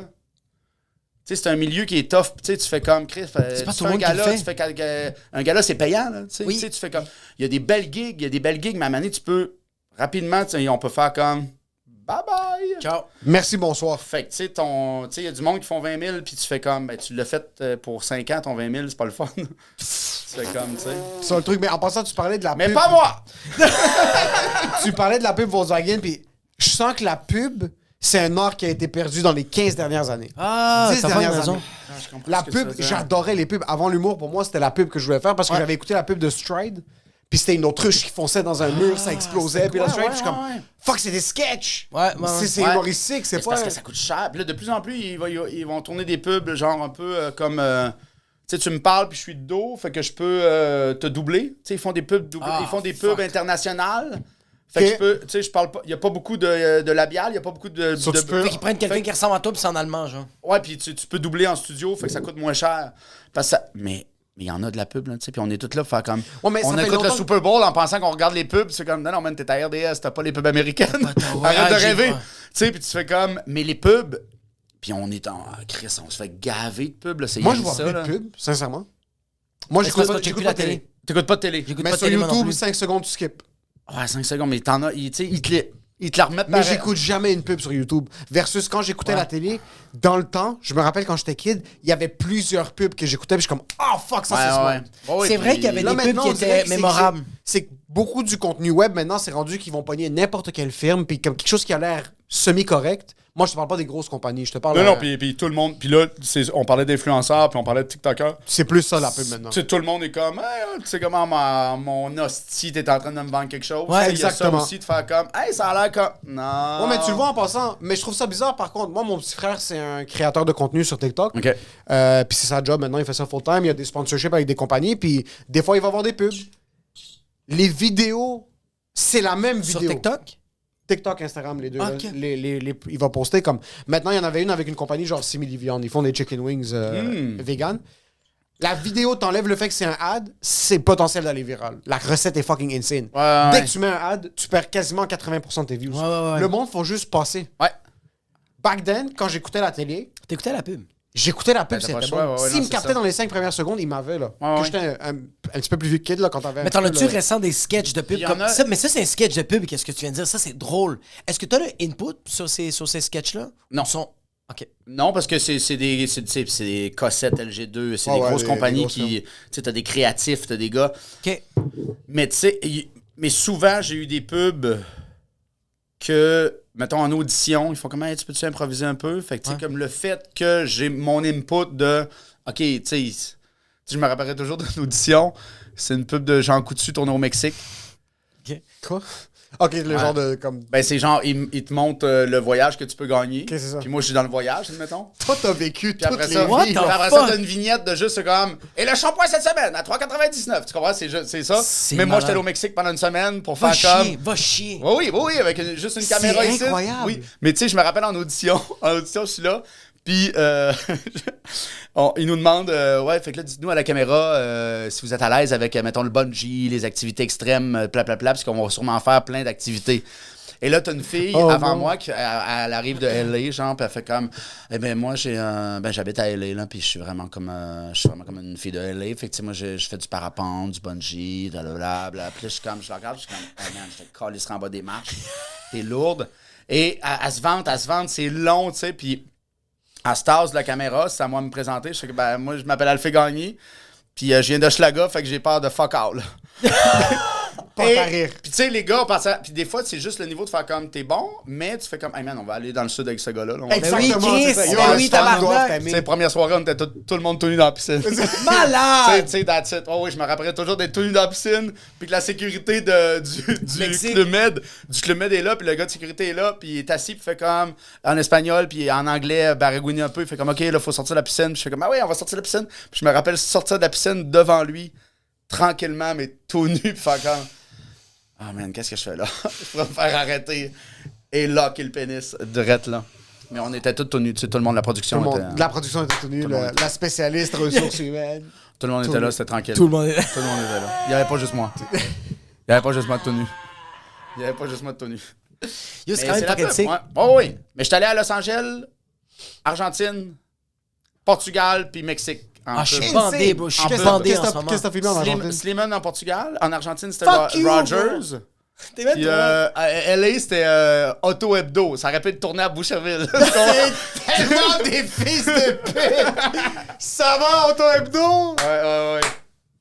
Tu sais, c'est un milieu qui est tough. Tu sais, tu fais comme Chris. pas Tu tout fais le un monde qui le gala, fait. tu fais un gala, c'est payant. Là, tu sais. Oui. Tu sais, tu fais comme. Il y a des belles gigs, mais à un moment donné, tu peux rapidement, tu sais, on peut faire comme bye bye. Ciao. Merci, bonsoir. Fait que, tu sais, il y a du monde qui font 20 000, puis tu fais comme, ben, tu l'as fait pour 5 ans, ton 20 000, c'est pas le fun. tu fais comme, tu sais. C'est un truc, mais en passant, tu parlais de la Mais pub. pas moi! Tu parlais de la pub Volkswagen, puis je sens que la pub, c'est un art qui a été perdu dans les 15 dernières années. Ah, 10 t'as pas une dernières raison. années. Ah, je comprends La ce que tu pub, veux dire. j'adorais les pubs. Avant l'humour, pour moi, c'était la pub que je voulais faire parce que Ouais. j'avais écouté la pub de Stride. Puis c'était une autruche qui fonçait dans un mur, ça explosait. Puis là, quoi? Stride, Ouais, je suis comme, ouais. fuck, c'est des sketchs. Ouais, ouais, ouais. C'est Ouais. humoristique, c'est Mais pas. parce que ça coûte cher. Puis là, de plus en plus, ils vont tourner des pubs, genre un peu comme. Tu sais, tu me parles, puis je suis de dos, fait que je peux te doubler. Tu sais, ils font des pubs Ah, ils font des pubs fuck. internationales. Fait Ok. que je peux. Tu sais, je parle pas. Il y a pas beaucoup de labial, il y a pas beaucoup de. Ça, tu peux. Fait qu'ils prennent quelqu'un qui ressemble à toi, puis c'est en allemand, genre. Ouais, puis tu peux doubler en studio, fait que ça coûte moins cher. Parce que ça. Mais il y en a de la pub, là, tu sais, puis on est tous là pour faire comme. Ouais, mais ça on fait écoute le longtemps- Super Bowl en pensant qu'on regarde les pubs, c'est comme, non, man, t'es à RDS, t'as pas les pubs américaines. ouais, Arrête de j'ai rêver. pas. Tu sais, puis tu fais comme, mais les pubs, puis on est en. Chris, on se fait gaver de pubs, là, c'est Moi, je rien vois ça, plus là. de pub, sincèrement. Moi, Est-ce que j'écoute tu checkes plus la télé? T'écoutes pas de télé. J'écoute Mais pas de sur télé, moi non YouTube, plus. 5 secondes, tu skip. Ouais, 5 secondes, mais t'en as. Tu sais, ils te la remettent Mais pareil. j'écoute jamais une pub sur YouTube. Versus quand j'écoutais Ouais. la télé, dans le temps, je me rappelle quand j'étais kid, il y avait plusieurs pubs que j'écoutais, puis je suis comme, oh fuck, ça Ouais, c'est smart. ouais. Ouais, C'est puis- vrai qu'il y avait Là, des pubs maintenant, qui on dirait étaient que c'est- mémorables. C'est que beaucoup du contenu web, maintenant, c'est rendu qu'ils vont pogner n'importe quelle firme, puis comme quelque chose qui a l'air semi-correct. Moi, je te parle pas des grosses compagnies, je te parle... Non, non, puis tout le monde. Puis là, on parlait d'influenceurs, puis on parlait de TikTokers. C'est plus ça, la pub, maintenant. Tu sais, tout le monde est comme, hey, tu sais comment mon hostie, t'es en train de me vendre quelque chose. Ouais, Il y a ça exactement. aussi de faire comme, hey, ça a l'air comme. Non. Ouais, mais tu le vois en passant. Mais je trouve ça bizarre, par contre. Moi, mon petit frère, c'est un créateur de contenu sur TikTok. OK. Puis c'est sa job maintenant, il fait ça full-time. Il y a des sponsorships avec des compagnies. Puis des fois, il va avoir des pubs. Les vidéos, c'est la même Sur vidéo. TikTok? TikTok, Instagram, les deux. Ok. là. Il va poster comme. Maintenant, il y en avait une avec une compagnie genre Simili Viande. Ils font des chicken wings vegan. La vidéo t'enlève le fait que c'est un ad, c'est potentiel d'aller viral. La recette est fucking insane. Ouais. Dès que tu mets un ad, tu perds quasiment 80% de tes views. Ouais. Le monde faut juste passer. Ouais. Back then, quand j'écoutais la télé, T'écoutais la pub? j'écécoutais la pub, Ben, t'as pas c'était le choix, bon. ouais, ouais, S'il non, me c'est captait ça. dans les 5 premières secondes, il m'avait, là. Ouais, Quand ouais. j'étais un petit peu plus vieux que kid, là, quand t'avais un Mais t'en peu, as-tu là. récent des sketchs de pub Il y en comme a- ça? Mais ça, c'est un sketch de pub, qu'est-ce que tu viens de dire? Ça, c'est drôle. Est-ce que t'as le input sur ces sketchs-là? Non. Ils sont... OK. Non, parce que c'est des cassettes LG2, c'est Ouais, des ouais, grosses des compagnies grosses qui. Tu sais, t'as des créatifs, t'as des gars. OK. Mais tu sais, mais souvent, j'ai eu des pubs que, mettons, en audition, ils font comme, hey, tu peux-tu improviser un peu? Fait que, tu sais, Ouais. comme le fait que j'ai mon input de, OK, tu sais, je me rappellerai toujours d'une audition, c'est une pub de Jean Coutu tournée au Mexique. Quoi? Ok, le Ouais. genre de. Comme... Ben, c'est genre, il te montre le voyage que tu peux gagner. Ok, c'est ça. Puis moi, je suis dans le voyage, admettons. Toi, t'as vécu Puis après toutes ça, les What vies. the après fuck? ça, t'as une vignette de juste comme. Et le shampoing cette semaine à 3,99. Tu comprends? C'est ça. C'est Mais moi, malade. j'étais allé au Mexique pendant une semaine pour Va faire chier, comme. va chier. Oui, avec juste une C'est caméra ici. incroyable. Oui. Mais tu sais, je me rappelle en audition, je suis là. Puis, il nous demande, ouais, fait que là, dites-nous à la caméra si vous êtes à l'aise avec, mettons, le bungee, les activités extrêmes, parce qu'on va sûrement faire plein d'activités. Et là, t'as une fille Oh, avant non. moi, elle arrive de LA, genre, puis elle fait comme, eh ben moi, j'habite à LA, là, puis je suis vraiment comme une fille de LA. Fait que, tu sais, moi, je fais du parapente, du bungee, blablabla. Puis là, je la regarde, je suis comme, hey man, je te calisserai en bas des marches. T'es lourde. Et elle se vante, c'est long, tu sais, puis à Stars de la caméra, c'est à moi de me présenter. Je sais que, ben, moi, je m'appelle Alphée Gagné, puis je viens de Schlaga, fait que j'ai peur de fuck all. Pas à rire. Puis tu sais, les gars, puis des fois, c'est juste le niveau de faire comme t'es bon, mais tu fais comme, hey man, on va aller dans le sud avec ce gars-là. Là. On va- Exactement, oui, c'est ça. Chris, Yo, ben le oui, stand tabarnak. doivent Tu sais, t'aimer. première soirée, on était tout le monde tout nu dans la piscine. Malade! Tu sais, that's it. Oh oui, je me rappellerai toujours d'être tout nu dans la piscine, puis que la sécurité du Mexique. Club Med est là, puis le gars de sécurité est là, puis il est assis, puis il fait comme en espagnol, puis en anglais, baragouiné un peu, il fait comme, OK, là, faut sortir de la piscine. Puis je fais comme, ah oui, on va sortir de la piscine. Puis je me rappelle sortir de la piscine devant lui, tranquillement, mais tout nu, puis faire comme, Ah, man, qu'est-ce que je fais là? Je pourrais me faire arrêter et locker le pénis direct là. Mais on était tous tenus, tu sais, tout le monde de la production était... La production était tenue, la spécialiste ressources humaines. Tout le monde était là, c'était tranquille. Tout le monde est... Tout le monde était là. Il n'y avait pas juste moi. Il n'y avait pas juste moi de tenue. Il n'y avait pas juste moi de tenue. Yo, c'est quand même la fucking pub, sick. ouais. Oh, oui. Mais je suis allé à Los Angeles, Argentine, Portugal, puis Mexique. Ah, je suis pub. bandé, bro. Je suis Qu'est-ce bandé en ce moment. Qu'est-ce que t'as filmé en Argentine? Slimane en Portugal. En Argentine, c'était Fuck you, Rogers. T'es même Puis toi. à LA, c'était Auto Hebdo. Ça aurait pu être tourné à Boucherville. Tellement des fils de pute! Ça va, Auto Hebdo?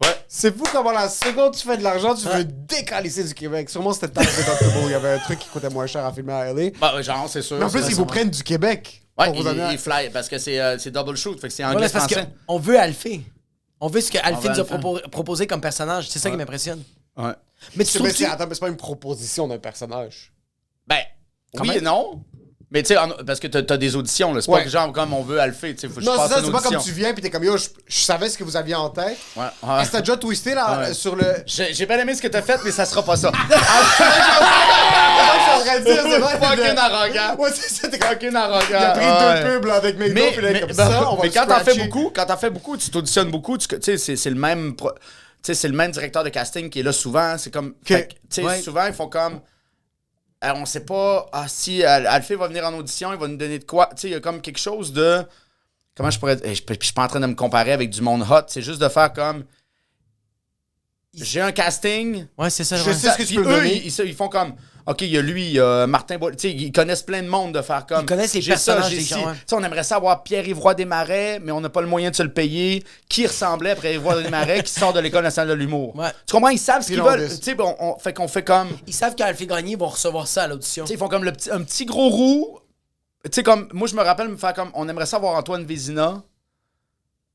Ouais. C'est fou comment la seconde tu fais de l'argent, tu veux décalisser du Québec. Sûrement c'était tant que Doctor Beau. Il y avait un truc qui coûtait moins cher à filmer à LA. Bah, ouais, genre, c'est sûr. Mais en plus, c'est ils vous prennent du Québec. Ouais, pour vous donner il fly parce que c'est double shoot. Fait que c'est Ouais, mais anglais c'est parce français. qu'on veut Alphée. On veut ce que Alphée veut nous a Alphée. proposé comme personnage. C'est ça qui m'impressionne. Ouais. Mais tu Mais trouves-tu... attends, mais c'est pas une proposition d'un personnage. Ben, oui même. et non. Mais tu sais, parce que t'as des auditions, là. C'est pas Ouais. que genre comme on veut Alphée, tu sais, faut que je Non, passe c'est ça, une c'est pas audition. comme tu viens pis t'es comme yo, je savais ce que vous aviez en tête. Ouais. Est-ce que t'as déjà twisté là Ouais. sur le. J'ai bien aimé ce que t'as fait, mais ça sera pas ça. C'est Fucking arrogant. Ouais, c'est ça, t'es comme. Fucking arrogant. Il a pris Ouais. deux pubs là, avec McDo, Mais, puis là, mais, comme ça, on va mais le quand scratcher. t'en fais beaucoup, tu t'auditionnes beaucoup, tu sais, c'est le même... Tu sais, c'est le même directeur de casting qui est là souvent. C'est comme... fait que, tu sais, Ouais. souvent, ils font comme... on sait pas... Ah, si Alphée va venir en audition, il va nous donner de quoi. Tu sais, il y a comme quelque chose de... Comment je pourrais... Je suis pas en train de me comparer avec du monde hot. C'est juste de faire comme... J'ai un casting... Ouais, c'est ça. Je ouais. sais ce que tu Puis peux me eux, donner. ils font comme... OK, il y a lui, il y a Martin Boil. Tu sais, ils connaissent plein de monde de faire comme. Ils connaissent les j'ai ça, personnages j'ai des ci. gens, ouais. Tu sais, on aimerait ça avoir Pierre-Yves Roy Desmarais, mais on n'a pas le moyen de se le payer. Qui ressemblait à Pierre-Yves Roy Desmarais qui sort de l'École nationale de l'humour? Ouais. Tu comprends? Ils savent ce qu'ils Puis veulent. Tu sais, fait qu'on fait comme. Ils savent qu'Alphée Gagné, ils vont recevoir ça à l'audition. Tu sais, ils font comme un petit gros roux. Tu sais, comme. Moi, je me rappelle me faire comme. On aimerait ça avoir Antoine Vézina.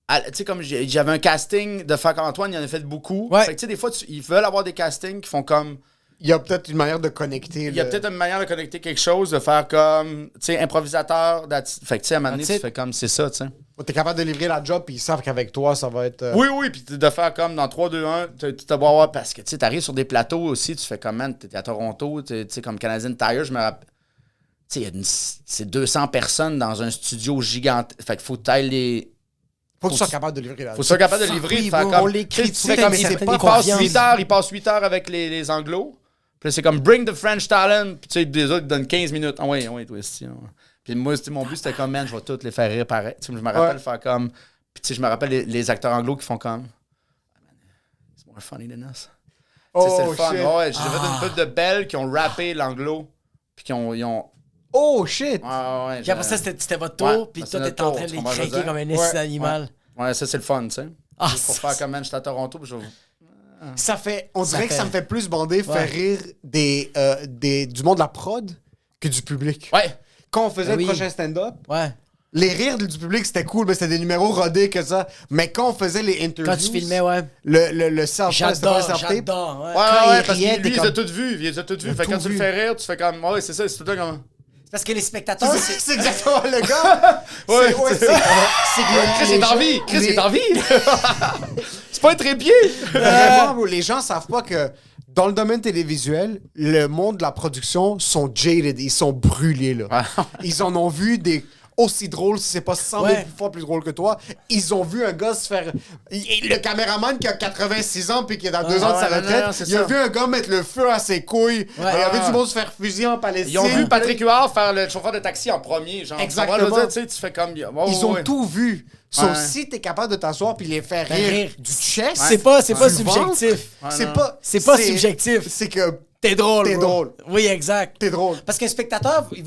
Tu sais, comme j'avais un casting de faire comme Antoine, il en a fait beaucoup. Ouais. Fait que, tu sais, des fois, ils veulent avoir des castings qui font comme. Il y a peut-être une manière de connecter. Il y a peut-être une manière de connecter quelque chose, de faire comme, tu sais, improvisateur. Fait que, tu sais, à un moment donné, That's tu it. fais comme, c'est ça, tu sais. T'es capable de livrer la job, puis ils savent qu'avec toi, ça va être. Oui, puis de faire comme dans 3, 2, 1, tu te vois voir, parce que, tu sais, t'arrives sur des plateaux aussi, tu fais comme, man, t'es à Toronto, tu sais, comme Canadian Tire, je me rappelle. Tu sais, c'est 200 personnes dans un studio gigantesque. Fait qu'il faut tailler les. Faut que tu sois capable de livrer la Faut que tu sois capable de Fuck livrer, oui, de faire bro, comme. on l'écrit tu sais, dessus, comme mais il c'est passe confiance. 8 heures, 8 heures avec les Anglos. Puis là, c'est comme bring the French talent. Puis tu sais, des autres, ils donnent 15 minutes. Ah ouais, toi aussi. Puis moi, mon but, c'était comme, man, je vais tous les faire rire pareil. Tu sais, je me rappelle faire comme. Puis tu sais, je me rappelle les acteurs anglo qui font comme. It's more funny than us. Tu sais, c'est le fun. shit. Ouais, j'ai fait une pub de Belle qui ont rappé l'anglo. Puis qui ont. Oh shit! Ouais, Puis après ça, c'était votre Ouais, tour, puis c'est toi, notre t'es en tour, train de tu les comprends ce que je veux craquer dire? comme un Ouais, esti animal. Ouais, ça, c'est le fun, tu sais. Ah, Juste pour faire comme, man, je suis à Toronto. Puis je vais. Ça fait. On Ça dirait que fait- ça me fait plus bander faire rire du monde de la prod que du public. Ouais. Quand on faisait Oui. le prochain stand-up, Ouais. les rires du public, c'était cool, mais c'était des numéros rodés que ça. Mais quand on faisait les interviews. Quand tu filmais, ouais. Le self-tape, c'était pas J'adore, un self-tape. j'adore. Ouais. Quand Ouais, il parce riait, que t'es lui, il comme- les a toutes vues. Il les a toutes vues. Il a Fait que quand tout tu le vu. fais rire, tu fais comme. Ouais, c'est ça, c'est tout le temps comme. Parce que les spectateurs, c'est... C'est exactement le gars. Ouais, c'est que Chris les est en gens- vie! Chris les- est en vie! C'est pas un trépied! Vraiment, bro, les gens savent pas que dans le domaine télévisuel, le monde de la production sont jaded, ils sont brûlés là. Ils en ont vu des aussi drôles, si c'est pas 100 000 Ouais. fois plus drôle que toi. Ils ont vu un gars se faire... Le caméraman qui a 86 ans puis qui est dans 2 ans de sa ouais, retraite, non, c'est il a ça. vu un gars mettre le feu à ses couilles. Il a vu du monde se faire fusiller en Palestine. Ils ont vu Patrick Huard faire le chauffeur de taxi en premier, genre. Exactement. Tu comprends, tu sais, tu fais comme. Oh, Ils ont ouais. tout vu. Sauf Ouais. si t'es capable de t'asseoir puis les faire Rire. rire du chest. C'est pas du subjectif. ventre, C'est non. pas... C'est pas subjectif. C'est que T'es drôle, T'es bro. drôle. Oui, exact. t'es drôle. Parce qu'un spectateur, il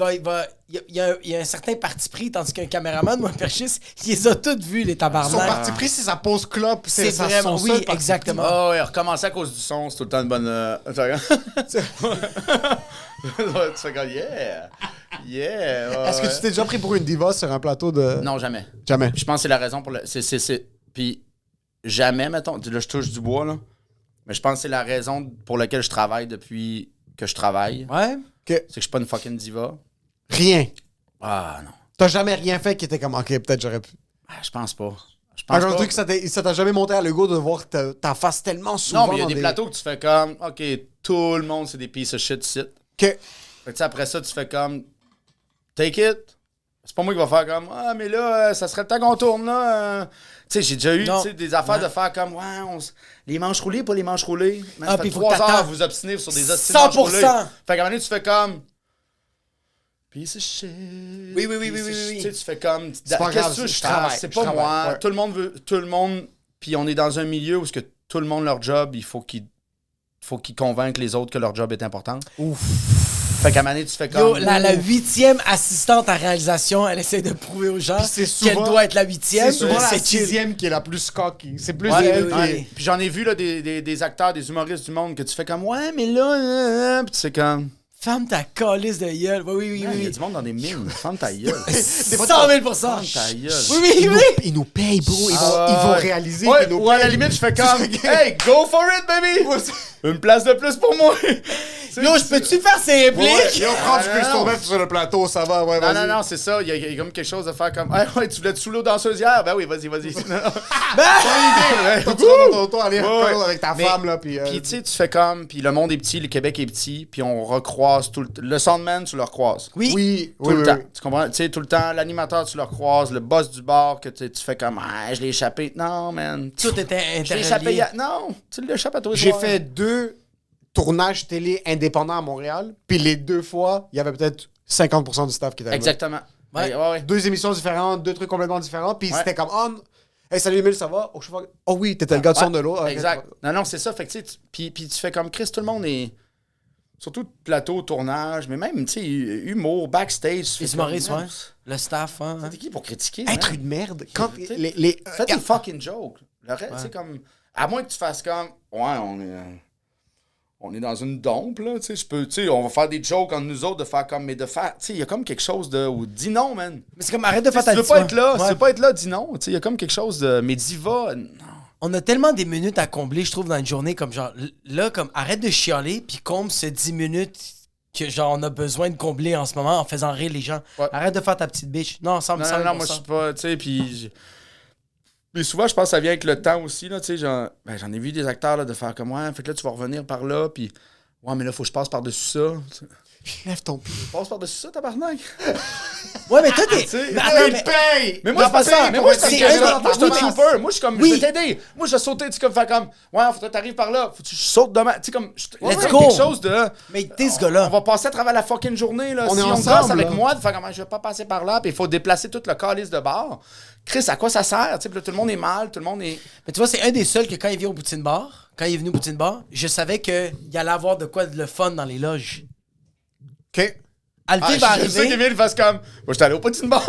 y a un certain parti pris, tandis qu'un caméraman ou un perchiste, il les a toutes vues, les Son tabarnak. parti pris, c'est sa pause clope. C'est sa- vraiment, son oui, seul parti exactement. Oh, ouais, recommencer à cause du son, c'est tout le temps une bonne. Tu fais comme, yeah! Yeah! ouais, Est-ce que ouais. tu t'es déjà pris pour une diva sur un plateau de... Non, jamais. Jamais. Je pense que c'est la raison pour le. Puis jamais, mettons. Là, je touche du bois, là. Mais je pense que c'est la raison pour laquelle je travaille depuis que je travaille. Ouais. Que C'est que je suis pas une fucking diva. rien. Ah, non. T'as jamais rien fait qui était comme, OK, peut-être j'aurais pu... Ah, je pense pas. Je pense Aujourd'hui, pas. que ça t'a jamais monté à l'ego de voir ta face tellement souvent. Non, mais il y a dans des plateaux que tu fais comme, OK, tout le monde, c'est des pieces of shit ici. Que... Fait que, tu sais, après ça, tu fais comme, take it. C'est pas moi qui va faire comme, ah, mais là, ça serait le temps qu'on tourne, là. Tu sais, j'ai déjà eu tu sais, des affaires de faire comme, ouais, les manches roulées, pas les manches roulées. Man, ça fait puis faut 3 que heures t'attends. à vous obstiner sur des hosties de manches 100%. roulées. Fait qu'à un moment donné, tu fais comme, piece of shit. Oui, oui, piece of oui, shit. oui. Tu sais, tu fais comme, C'est pas qu'est-ce grave, que tu veux, je je travaille. travaille, C'est je pas moi. travaille, ouais. Tout le monde veut, tout le monde, puis on est dans un milieu où ce que tout le monde, leur job, il faut qu'ils convainquent les autres que leur job est important. Ouf. Fait qu'à un moment donné, tu fais comme... Yo, la 8e assistante à réalisation, elle essaie de prouver aux gens Puis c'est qu'elle souvent- doit être la 8e. C'est souvent la C'est chill. 6e qui est la plus cocky. C'est plus Ouais, elle oui, qui oui. est... Puis j'en ai vu là, des acteurs, des humoristes du monde que tu fais comme, ouais, mais là... Puis tu sais comme... Ferme ta calice de gueule. Oui, oui, oui. Il y a oui. du monde dans des mines. Ferme ta gueule. 100 000 Ferme ta gueule. Oui, oui, oui. Ils nous payent, bro. Ils Ah, vont ouais. réaliser Ouais, qu'ils nous ou à la payent. limite, je fais comme, hey, go for it, baby! Une place de plus pour moi! Yo, je peux-tu faire ses répliques? Yo, prends du Ah, Chris non. Tourneuf sur le plateau, ça va, ouais, Non, vas-y. non, non, c'est ça. Il y a comme quelque chose de faire comme, hey, ouais, tu voulais te saouler aux danseuses hier? Ben oui, vas-y, vas-y. Toi, tu vas dans ton auto, aller Ouais, ouais. avec ta Mais- femme, là, puis... Puis tu sais, tu fais comme, puis le monde est petit, le Québec est petit, puis on recroise tout le Soundman, tu le recroises. Oui, Tout le temps. Tu comprends? Tu sais, tout le temps, l'animateur, tu le recroises, le boss du bar, que tu fais comme, ah, je l'ai échappé. Non, man. Tout était Je l'ai échappé interrelié. Non, tu l'échappes à toi. J'ai fait 2 tournages télé indépendants à Montréal, puis les 2 fois, il y avait peut-être 50% du staff qui était là. Exactement. Ouais. Ouais, ouais. 2 émissions différentes, 2 trucs complètement différents, puis Ouais. c'était comme, oh, hey, salut Emile, ça va? Oh oui, t'étais le gars de son de l'eau. Exact. Non, non, c'est ça. Fait que, tu sais, puis tu fais comme Chris, tout le monde est. Surtout plateau, tournage, mais même, tu sais, humour, backstage. tu fais Les humoristes, comme, ouais. Le staff, hein. T'es qui pour critiquer? Être man? une merde. Quand Tu sais, les Fais des fucking jokes. Le reste, tu sais, comme. À moins que tu fasses comme. Ouais, on est dans une dompe, là. Tu sais, tu sais, on va faire des jokes entre nous autres, de faire comme. Mais de faire. Tu sais, il y a comme quelque chose de. Ou dis non, man. Mais c'est comme, arrête de Tu sais, faire si ta tu veux pas être dis-moi. là, Ouais. si tu veux pas être là, dis non. Tu sais, il y a comme quelque chose de. Mais dis va. Non. On a tellement des minutes à combler, je trouve, dans une journée, comme genre, là, comme, arrête de chialer, puis comble ces 10 minutes que, genre, on a besoin de combler en ce moment en faisant rire les gens. Ouais. Arrête de faire ta petite bitch. Non, ça me Non, semble. non, moi, je suis pas. Tu sais, puis. Mais souvent, je pense que ça vient avec le temps aussi, là. Tu sais, j'en ai vu des acteurs, là, de faire comme, ouais, fait que là, tu vas revenir par là, puis. Ouais, mais là, faut que je passe par-dessus ça. Tu sais, Lève ton pied. passe par-dessus ça, tabarnak. Ouais, mais toi, t'es. sais, Mais attends, Il mais- paye! Mais moi, Il je fais paye ça. Mais pour moi, être je suis c'est un- moi, je suis un trooper. Moi, je suis comme, Oui. je vais t'aider. Moi, je vais sauter, tu sais, comme, faire comme, ouais, faut que t'arrives par là. Faut que tu sautes demain. Tu sais, comme, Let's ouais, go. quelque chose de. Mais t'es ce gars-là. On va passer à travers la fucking journée, là. On si est on ensemble, gosse avec là. moi, de faire comme, je vais pas passer par là, puis il faut déplacer tout le calice de bar. Chris, à quoi ça sert? Tu sais, puis là, tout le monde est mal, tout le monde est. Mais tu vois, c'est un des seuls que quand il vient au Poutine Bar, quand il est venu au Poutine Bar, je savais qu'il allait avoir de quoi de le fun dans les loges. OK. Alfie va je sais arriver. qu'Emile fasse comme, moi, j'étais allé au poutine bar.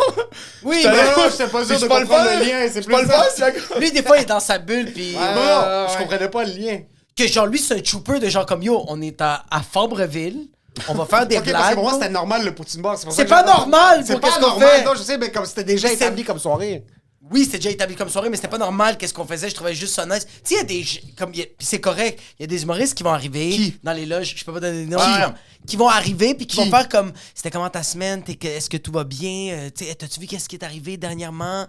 Oui, J'étais mais allé- non, j'étais pas sûr Mais je de suis pas le comprendre fun. le lien, c'est Je suis plus pas le ça. fun, c'est la- lui, des fois, il est dans sa bulle, puis. Non, ouais. je comprenais pas le lien. Que genre, lui, c'est un trooper de genre comme yo, on est à Fabreville, on va faire des OK, parce que blagues. pour moi, c'était normal, le poutine bar. pour ça C'est que pas j'entends- normal C'est pour pas qu'est-ce qu'on normal, fait. non, je sais, mais comme c'était déjà Mais c'est- établi comme soirée. Oui, c'était déjà établi comme soirée, mais c'était pas normal qu'est-ce qu'on faisait. Je trouvais juste ça nice. Tu sais, il y a des. Comme, puis c'est correct. Il y a des humoristes qui vont arriver Qui? dans les loges. Je peux pas donner des noms. Qui? Qui vont arriver puis qui Qui? vont faire comme. C'était comment ta semaine? Est-ce que tout va bien? Tu sais, t'as-tu vu qu'est-ce qui est arrivé dernièrement?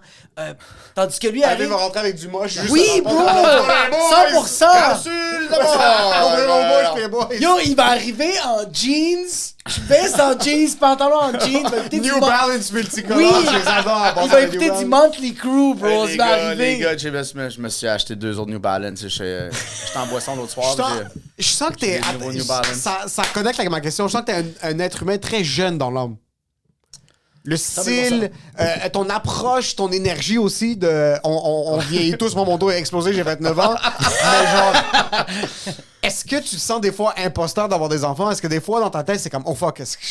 Tandis que lui Alvin arrive. va rentrer avec du moche. juste Oui, avant- bro! Ah, 100%! Capsule de mort! Ouvrez vos bouches, les boys. Yo, il va arriver en jeans. Je baisse en jeans, pantalon en jeans. Il va écouter du New Mon- Balance multicolore, Oui! je les adore. à Il part va les écouter New du Balance. Monthly Crew, bro. Hey, Il les va gars, arriver. les gars, je me suis acheté 2 autres New Balance. J'étais en boisson l'autre soir. Je sens- j'ai- Je sens que t'es. J'ai des nouveaux New Balance. Ça connecte avec ma question. Je sens que t'es un être humain très jeune dans l'âme. Le style, ton approche, ton énergie aussi. On vieillit tous. Moi, mon dos est explosé, j'ai 29 ans. Mais genre, est-ce que tu te sens des fois imposteur d'avoir des enfants? Est-ce que des fois, dans ta tête, c'est comme, oh fuck, est-ce que.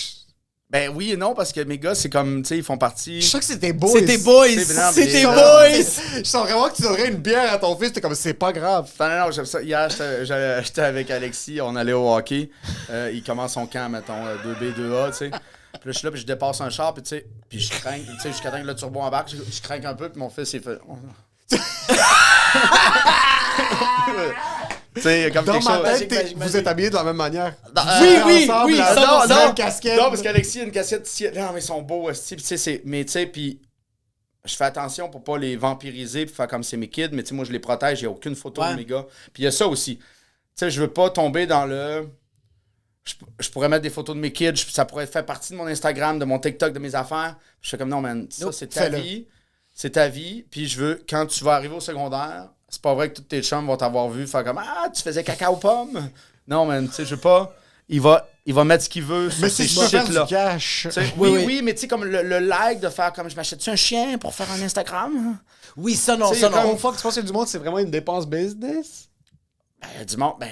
Ben oui et non, parce que mes gars, c'est comme, tu sais, ils font partie. Je sens que c'était boys. C'était boys. C'est bien, C'était mais- boys. Je sens vraiment que tu donnerais une bière à ton fils. T'es comme, c'est pas grave. Non, non, non, j'aime ça. Hier, j'étais avec Alexis, on allait au hockey. Il commence son camp, mettons, 2B, 2A, tu sais. Puis là, je suis là, puis je dépasse un char, puis tu sais, puis je crains, tu sais, jusqu'à temps que le turbo embarque, je crains un peu, puis mon fils, il fait... Tu sais, il y a comme Dans quelque ma chose... tête, Magique, vous êtes habillés de la même manière. Oui, oui, Ensemble, oui, la non, même non. casquette. Non, parce qu'Alexis a une cassette ici. Non, mais ils sont beaux, aussi. Puis tu sais, mais tu sais, puis je fais attention pour pas les vampiriser puis faire comme c'est mes kids, mais tu sais, moi, je les protège, il n'y a aucune photo Ouais. de mes gars. Puis il y a ça aussi. Tu sais, je veux pas tomber dans le... Je pourrais mettre des photos de mes kids, ça pourrait faire partie de mon Instagram, de mon TikTok, de mes affaires. Je fais comme, non, man, ça, Nope, c'est ta fais-le. vie. C'est ta vie. Puis je veux, quand tu vas arriver au secondaire, c'est pas vrai que tous tes chums vont t'avoir vu faire comme, ah, tu faisais caca aux pommes. Non, man, tu sais, je veux pas... Il va mettre ce qu'il veut sur Mais ces si je peux faire shit-là. du cash. Tu sais, Oui, oui, oui. oui, mais tu sais, comme le like de faire comme je m'achète-tu un chien pour faire un Instagram? Oui, ça non, Tu sais, ça il y a non. Une fois que tu penses qu'il y a du monde, c'est vraiment une dépense business. Ben, du monde, ben,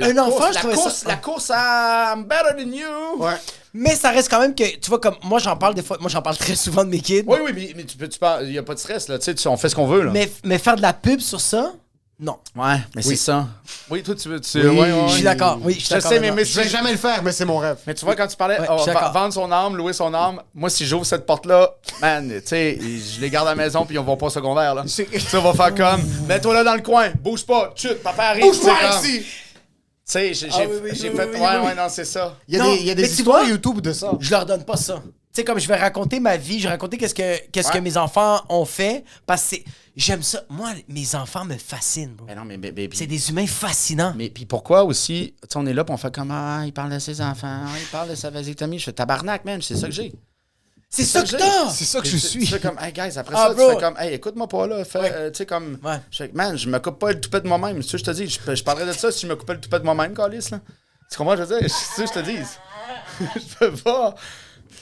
Un enfant, je la trouvais course, ça- la course à I'm better than you. Ouais. Mais ça reste quand même que, tu vois, comme moi, j'en parle des fois, moi, j'en parle très souvent de mes kids. Oui, oui, mais tu parles, il n'y a pas de stress, là. Tu sais, on fait ce qu'on veut, là. Mais faire de la pub sur ça, non. Ouais, mais c'est ça. Oui, toi, tu veux. Oui, ouais, Je suis d'accord. Oui, je suis Je d'accord. sais, mais, maintenant. Je vais jamais le faire, mais c'est mon rêve. mais tu vois, quand tu parlais, Ouais, je suis d'accord. vendre son âme, louer son âme, moi, si j'ouvre cette porte-là, man, tu sais, je les garde à la maison puis on va pas au secondaire, là. Tu sais, on va faire comme, mets-toi là dans le coin, bouge pas, chut, papa arrive. Bouge-toi tu sais, comme- ici! Tu sais, j'ai Ah oui, oui, j'ai oui, fait, oui, ouais, oui. ouais, non, c'est ça. Il y a Non, des mais tu histoires vois- YouTube de ça. Je leur donne pas ça. Tu sais, comme je vais raconter ma vie, je vais raconter qu'est-ce que Ouais. mes enfants ont fait, parce que j'aime ça. Moi, mes enfants me fascinent, bro. Mais non, mais C'est des humains fascinants. Mais puis pourquoi aussi, tu sais, on est là, puis on fait comme, ah, il parle de ses enfants, il parle de sa vasectomie. Je fais tabarnak, man, c'est ça que j'ai. C'est ça que j'ai. t'as! C'est ça que je Tu suis. fais comme, hey guys, après Ah, ça, bro. tu fais comme, hey, écoute-moi pas là, fais, Ouais. tu sais, comme, Ouais. je fais, man, je me coupe pas le toupet de moi-même. Tu sais, je te dis, je parlerais de ça si je me coupais le toupet de moi-même, Calis, là. Tu comprends, je veux dire, tu sais, je te dis. Je peux pas.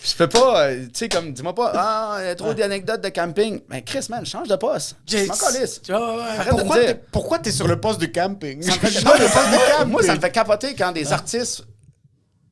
Je peux pas, tu sais, comme, dis-moi pas, ah, il y a trop d'anecdotes de camping. Mais Chris, man, change de poste. Je m'en calisse. Tu vois, ouais. Arrête de me dire. Pourquoi t'es sur le poste de camping? Ça me fait- Je non, suis mais sur le poste de camping. moi, ça me fait capoter quand des artistes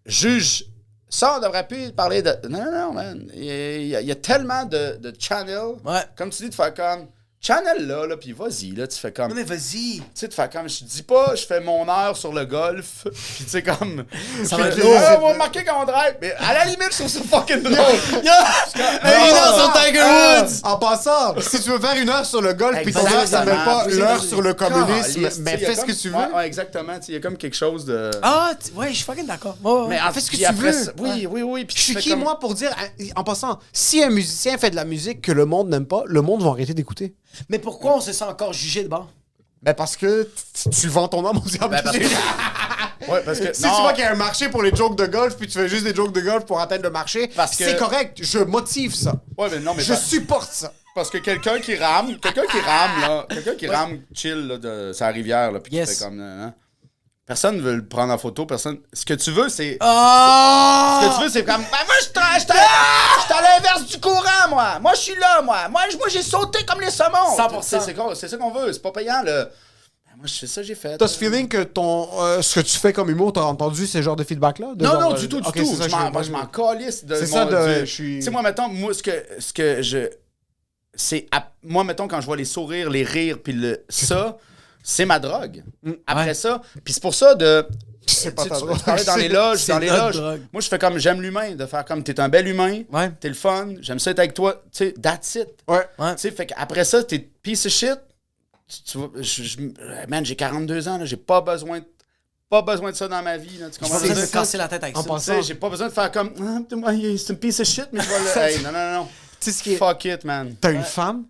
jugent. Ça, on devrait plus parler de. Non, non, non, man. Il y a tellement de channels. Ouais. Comme tu dis, de faire comme. Channel là, puis vas-y, là, tu fais comme. Non, mais vas-y. Tu sais, de faire comme. Je dis pas, je fais mon heure sur le golf, puis tu sais, comme. Ça va être Puis, lourd. ah, on va marquer quand on drive. Mais à la limite, je trouve ça fucking drôle. Une heure sur Tiger Woods! En passant, si tu veux faire une heure sur le golf, puis ton heure s'appelle pas l'heure sur le communisme, Caliste, mais tu sais, fais il y a ce que comme- tu veux. Ouais, ouais, exactement. Tu sais, il y a comme quelque chose de. Ah, ouais, je suis fucking d'accord. Ouais, ouais. Mais en fais ce que puis tu après veux. ça- Oui, oui, oui. Puis Je tu suis fais qui, comme- moi, pour dire, en passant, si un musicien fait de la musique que le monde n'aime pas, le monde va arrêter d'écouter. Mais pourquoi on se sent encore jugé de bord? Ben parce que tu vends ton âme au diable. Ben, parce que- Ouais, parce que. Si non, tu vois qu'il y a un marché pour les jokes de golf, puis tu fais juste des jokes de golf pour atteindre le marché, Parce que- c'est correct, je motive ça. Ouais, mais non, mais Je pas- supporte ça. parce que quelqu'un qui rame, là, quelqu'un qui rame chill là, de sa rivière, là, puis Yes. qui fait comme. Hein, personne veut le prendre en photo, personne. Ce que tu veux, c'est. Ah! Ce que tu veux, c'est comme. Ben, moi, je suis à l'inverse du courant, moi. Moi, je suis là, moi. Moi, j'ai sauté comme les saumons. 100%. C'est ça qu'on veut. C'est pas payant, là. Ben, moi, c'est ça que j'ai fait. T'as ce feeling que ce que tu fais comme humour, t'as entendu ces genres de feedback-là? De Non, genre, non, du tout, du ok, tout. c'est ça, Moi, je m'en calisse de C'est ça, mon- de- du- je suis- Tu sais, moi, mettons, ce que je... C'est... Moi, mettons, quand je vois les sourires, les rires, puis ça, c'est ma drogue. Après Ouais. ça, puis c'est pour ça de... C'est pas Tu ta sais, drogue. tu parlais dans les loges, C'est dans les notre loges. drogue. Moi, je fais comme, j'aime l'humain, de faire comme, t'es un bel humain, Ouais. t'es le fun, j'aime ça être avec toi, tu sais, that's it. Ouais. Ouais. Tu sais, fait qu'après ça, t'es piece of shit. Tu vois, man, j'ai 42 ans, là, j'ai pas besoin de ça dans ma vie, là, tu J'ai comprends? pas besoin de me ça. casser la tête avec En ça. passant- Tu sais, j'ai pas besoin de faire comme c'est une piece of shit, mais je vais le. Hey, non, non, non. Tu sais ce qui est... Fuck it, man. T'as une femme,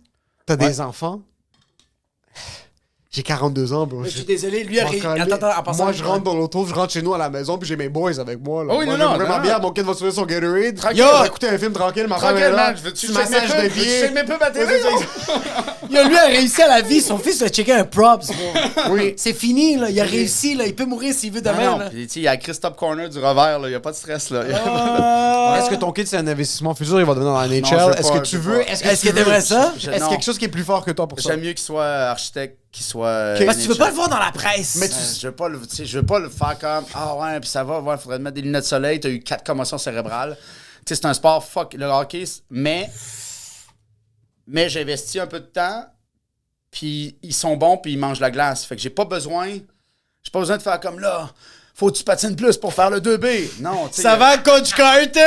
t'as des enfants. J'ai 42 ans, bro. Je suis désolé, lui a M'en réussi. calais. Attends, en passant. Moi, je rentre dans l'auto, je rentre chez nous à la maison, puis j'ai mes boys avec moi. Là. Oh oui, moi, non, j'aime non, vraiment non. bien. Mon kid va trouver son Gatorade. Tranquille. Yo, on va écouter un film tranquille. Ma femme est Tranquille, là. man. Je veux-tu Tu check mes massages pubs? de Veux-tu pieds. check mes pubs à télé? Yo, lui a réussi à la vie. Son fils a checké un props, bro. Oui. C'est fini, là. Il a réussi, là. Il peut mourir s'il veut demain, Non, là. non. Puis, tu sais, il y a Christophe Corner du revers, là. Il y a pas de stress, là. Est-ce que ton kid, c'est un investissement futur? Il va devenir dans la je veux NHL. Est-ce pas, que je tu veux veux? pas. Est-ce Est-ce que tu veux? t'aimerais ça? Est-ce non. quelque chose qui est plus fort que toi pour ça? J'aime mieux qu'il soit architecte, qu'il soit. Parce que tu veux pas le voir dans la presse. Mais Je veux pas le, tu sais, je veux pas le faire comme ah ouais puis ça va, ouais, faudrait te mettre des lunettes de soleil, t'as eu 4 commotions cérébrales. Tu sais, c'est un sport fuck le hockey, mais j'ai investi un peu de temps, puis ils sont bons puis ils mangent la glace. Fait que j'ai pas besoin de faire comme là. Faut que tu patines plus pour faire le 2B. Non, tu sais. Ça va, Coach Carter?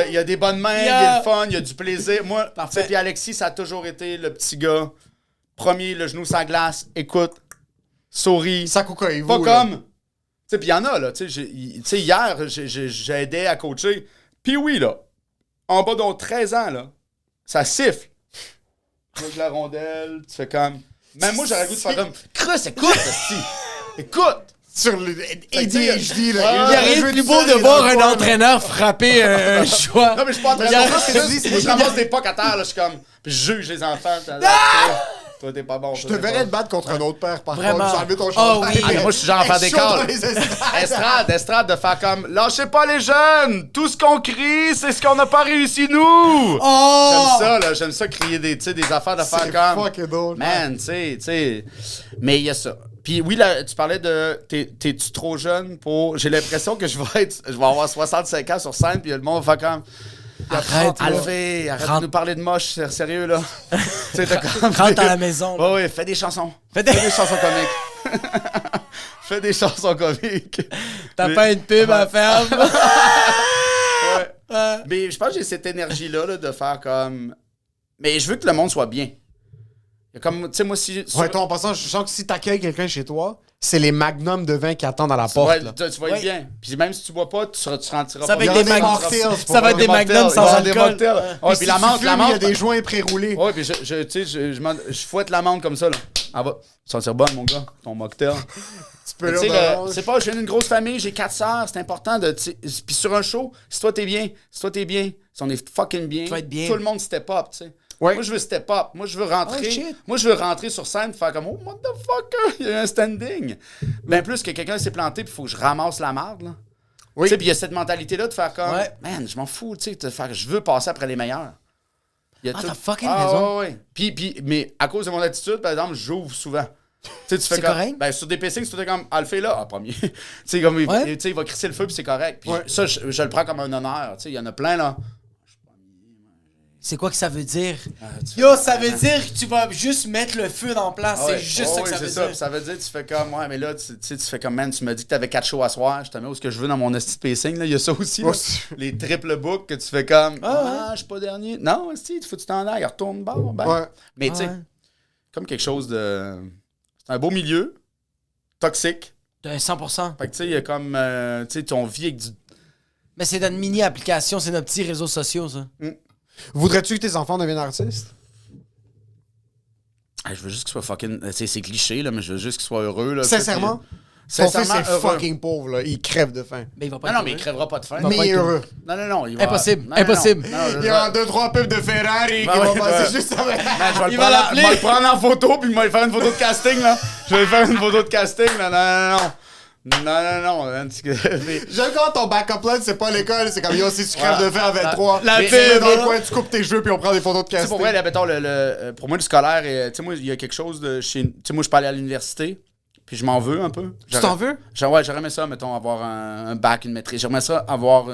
Il y a des bonnes mains, il y a le fun, il y a du plaisir. Moi, Parfait. puis Alexis, ça a toujours été le petit gars. Premier, le genou sur la glace, écoute, souris. Ça cocaille Pas comme. Tu sais, puis il y en a, là. Tu sais, hier, j'ai aidé à coacher. Puis oui, là. En bas d'un 13 ans, là. Ça siffle. tu joues avec la rondelle, tu fais comme... Même moi, j'aurais le goût de faire comme... Chris, écoute, esti. Écoute! Sur le ADHD, Il là. n'y a rien de plus beau de voir un entraîneur frapper un choix. Non, mais je suis pas en train de Il y a- faire ça, c'est juste... Moi, je ramasse des pocs à terre, là, je suis comme... Puis je juge les enfants. Toi, t'es pas bon. Je te verrais te battre contre un autre père, par Vraiment. contre. J'enlève ton Oh chandail. oui. Moi, je suis genre en faire des Chaud dans calls. les estrades. Estrade, de faire comme lâchez pas les jeunes, tout ce qu'on crie, c'est ce qu'on n'a pas réussi nous. Oh! J'aime ça là, j'aime ça crier des, tu sais, des affaires de faire C'est comme fucking drôle. man, tu sais. Mais il y a ça. Puis oui, là, tu parlais de t'es-tu trop jeune pour. J'ai l'impression que je vais avoir 65 ans sur scène, puis le monde va faire comme. Arrête, là. Alphée, arrête de Rentre. nous parler de moche, c'est sérieux là. Tu sais, t'as comme. Rentre à la maison. Ouais, ouais, fais des chansons. Fais des- chansons comiques. Fais des chansons comiques. T'as Mais- pas une pub à faire. Ouais. Mais je pense que j'ai cette énergie-là là, de faire comme. Mais je veux que le monde soit bien. Il y a comme, tu sais, moi, si. Ouais, toi, en passant, je sens que si t'accueilles quelqu'un chez toi, c'est les magnums de vin qui attendent à la porte. Ouais, là. tu vas être Ouais. bien. Puis même si tu bois pas, tu rentiras Ça pas. va être Il y des a des magnums. mocktails, Ça va être des magnums sans des alcool. mocktails. Ouais, puis Si la tu menthe, fumes, la il y a menthe. des joints pré-roulés. Ouais, puis tu sais, je fouette la menthe comme ça, là. Ah, va. Sentir bonne, mon gars. Ton mocktail. Tu peux Tu sais, leur c'est pas, je viens d'une grosse famille, j'ai 4 sœurs, c'est important de. Puis sur un show, si toi t'es bien, si on est fucking bien, Tu vas être bien. tout le monde step up, tu sais. Ouais. Moi, je veux step up. Moi, je veux rentrer. Oh, shit. Moi, je veux rentrer sur scène et faire comme, oh, motherfucker, il y a un standing. Ben plus que quelqu'un s'est planté puis il faut que je ramasse la marde, là. Oui. Tu sais, puis il y a cette mentalité-là de faire comme, Ouais. man, je m'en fous, tu sais, de faire, je veux passer après les meilleurs. Il y a Ah, tout- t'as fucking raison. Ouais. Puis, mais à cause de mon attitude, par exemple, j'ouvre souvent. Tu sais, tu fais C'est comme. correct? Ben, sur des pacings, tu fais comme, ah, le fait là, premier. Tu sais, comme, Ouais. tu sais, il va crisser le feu, puis c'est correct. Puis Ouais. ça, je le prends comme un honneur. Tu sais, il y en a plein, là. C'est quoi que ça veut dire? tu Yo, fais- ça veut dire que tu vas juste mettre le feu dans place. Ah ouais. C'est juste Ah ça ouais, que ça c'est veut ça. dire. Ça veut dire, tu fais comme, ouais, mais là, tu sais, tu fais comme, man, tu m'as dit que t'avais 4 shows à soir, je te mets où ce que je veux dans mon esti de pacing, là. Il y a ça aussi, là. Ouais. Les triple books que tu fais comme, Ah, je suis pas dernier. Non, esti, il faut que tu t'en ailles, retourne bord. Ben. Ouais. Mais, tu sais, Ouais. comme quelque chose de. C'est un beau milieu, toxique. De 100%. Fait que, tu sais, il y a comme, tu sais, ton vie avec du. Mais c'est notre mini-application, c'est nos petits réseaux sociaux, ça. Voudrais-tu que tes enfants deviennent artistes? Ah, je veux juste qu'ils soient fucking. Tu sais, c'est cliché, là, mais je veux juste qu'ils soient heureux, là. Sincèrement? Puis- Ton fils Sincèrement, est heureux. fucking pauvre, là. Il crève de faim. Mais il va pas Non, être non, mais il heureux. crèvera pas de faim. va Mais pas il est être heureux. Non, il va. Impossible, Non, impossible. Non, Il y a 2-3 pubs de Ferrari qui Ouais, vont ouais, passer ouais. juste après. Man, je vais le Il va prendre l'appeler. je vais le prendre en photo, puis il va lui faire une photo de casting, là. Je vais lui faire une photo de casting, là. Non, man, c'est que- mais- J'aime quand ton backup plan, c'est pas l'école, c'est comme yo, si tu crèves Ouais. de faim à 23, La tu pub, mets dans le là. coin, tu coupes tes cheveux, puis on prend des photos de Tu sais, casting. pour vrai, là, mettons, pour moi, le scolaire, tu sais, moi, il y a quelque chose de chez. Tu sais, moi, je peux aller à l'université, puis je m'en veux un peu. Tu t'en veux? Ouais, j'aurais aimé ça, mettons, avoir un bac, une maîtrise. J'aimerais ça avoir.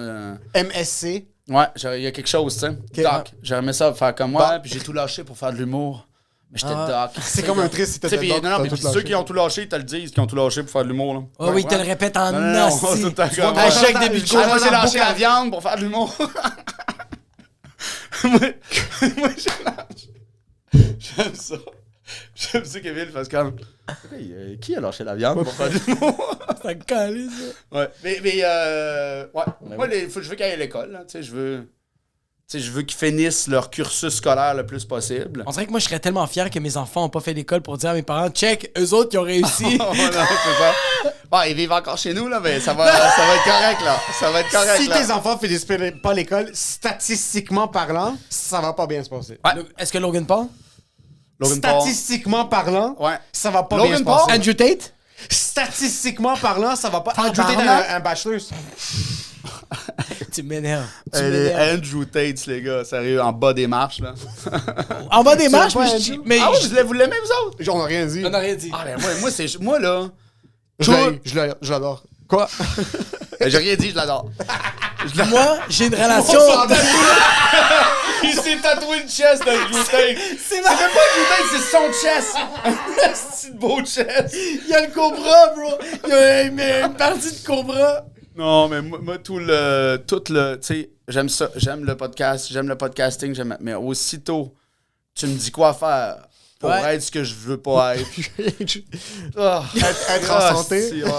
MSC. Ouais, il y a quelque chose, tu sais. Doc. J'aurais aimé ça faire comme moi, puis j'ai tout lâché pour faire de l'humour. Mais j'étais doc. C'est comme un triste si Tu sais, t'étais puis doc, non, t'as mais tout puis ceux lâché. qui ont tout lâché, ils te le disent, qui ont tout lâché pour faire de l'humour, là. Oh oui, il te le répète en Non, hostie. tout le temps comme- À chaque début de Ah, moi, cours. j'ai lâché la viande pour faire de l'humour. moi, j'ai lâché. J'aime ça. J'aime ça, Kevin, parce que qui a lâché la viande pour faire de l'humour? Ça calé, ça. Ouais. Mais ouais. Moi, je veux qu'ils aillent à l'école, là. Tu sais, je veux qu'ils finissent leur cursus scolaire le plus possible. On dirait que moi, je serais tellement fier que mes enfants ont pas fait d'école pour dire à mes parents, check, eux autres, ils ont réussi. Oh, non, c'est ça. Bon, ils vivent encore chez nous, là, mais ça va être correct, là. Ça va être correct, Si là. tes enfants finissent pas l'école, statistiquement parlant, ça va pas bien se passer. Ouais. Est-ce que Logan Paul? Logan Paul. Statistiquement parlant, Ouais. ça va pas Logan bien se Paul? passer. Andrew Tate? Statistiquement parlant, ça va pas. Andrew Tate Tabarnak. a un bachelor. Tu m'énerves. Tu Elle est m'énerves. Andrew Tate, les gars, sérieux, en bas des marches, là. En bas des marches, l'aimes mais pas, je dis. Andrew? Mais Ah oui, vous l'aimez, vous autres? On a rien dit. on n'a rien dit. Ah, ben moi, là, Je l'adore. Quoi? j'ai rien dit, je l'adore. Moi, j'ai une relation. Il s'est tatoué une chest d'Andrew Tate. C'est ma... C'est pas Andrew Tate, c'est son chest. C'est une beau chest. Il y a le cobra, bro. Il y a une partie de cobra. Non, mais moi tout le, tu sais, j'aime ça, j'aime le podcast, j'aime le podcasting, mais aussitôt, tu me dis quoi faire pour Ouais. être ce que je veux pas être. Ah, Être en santé. si, ouais.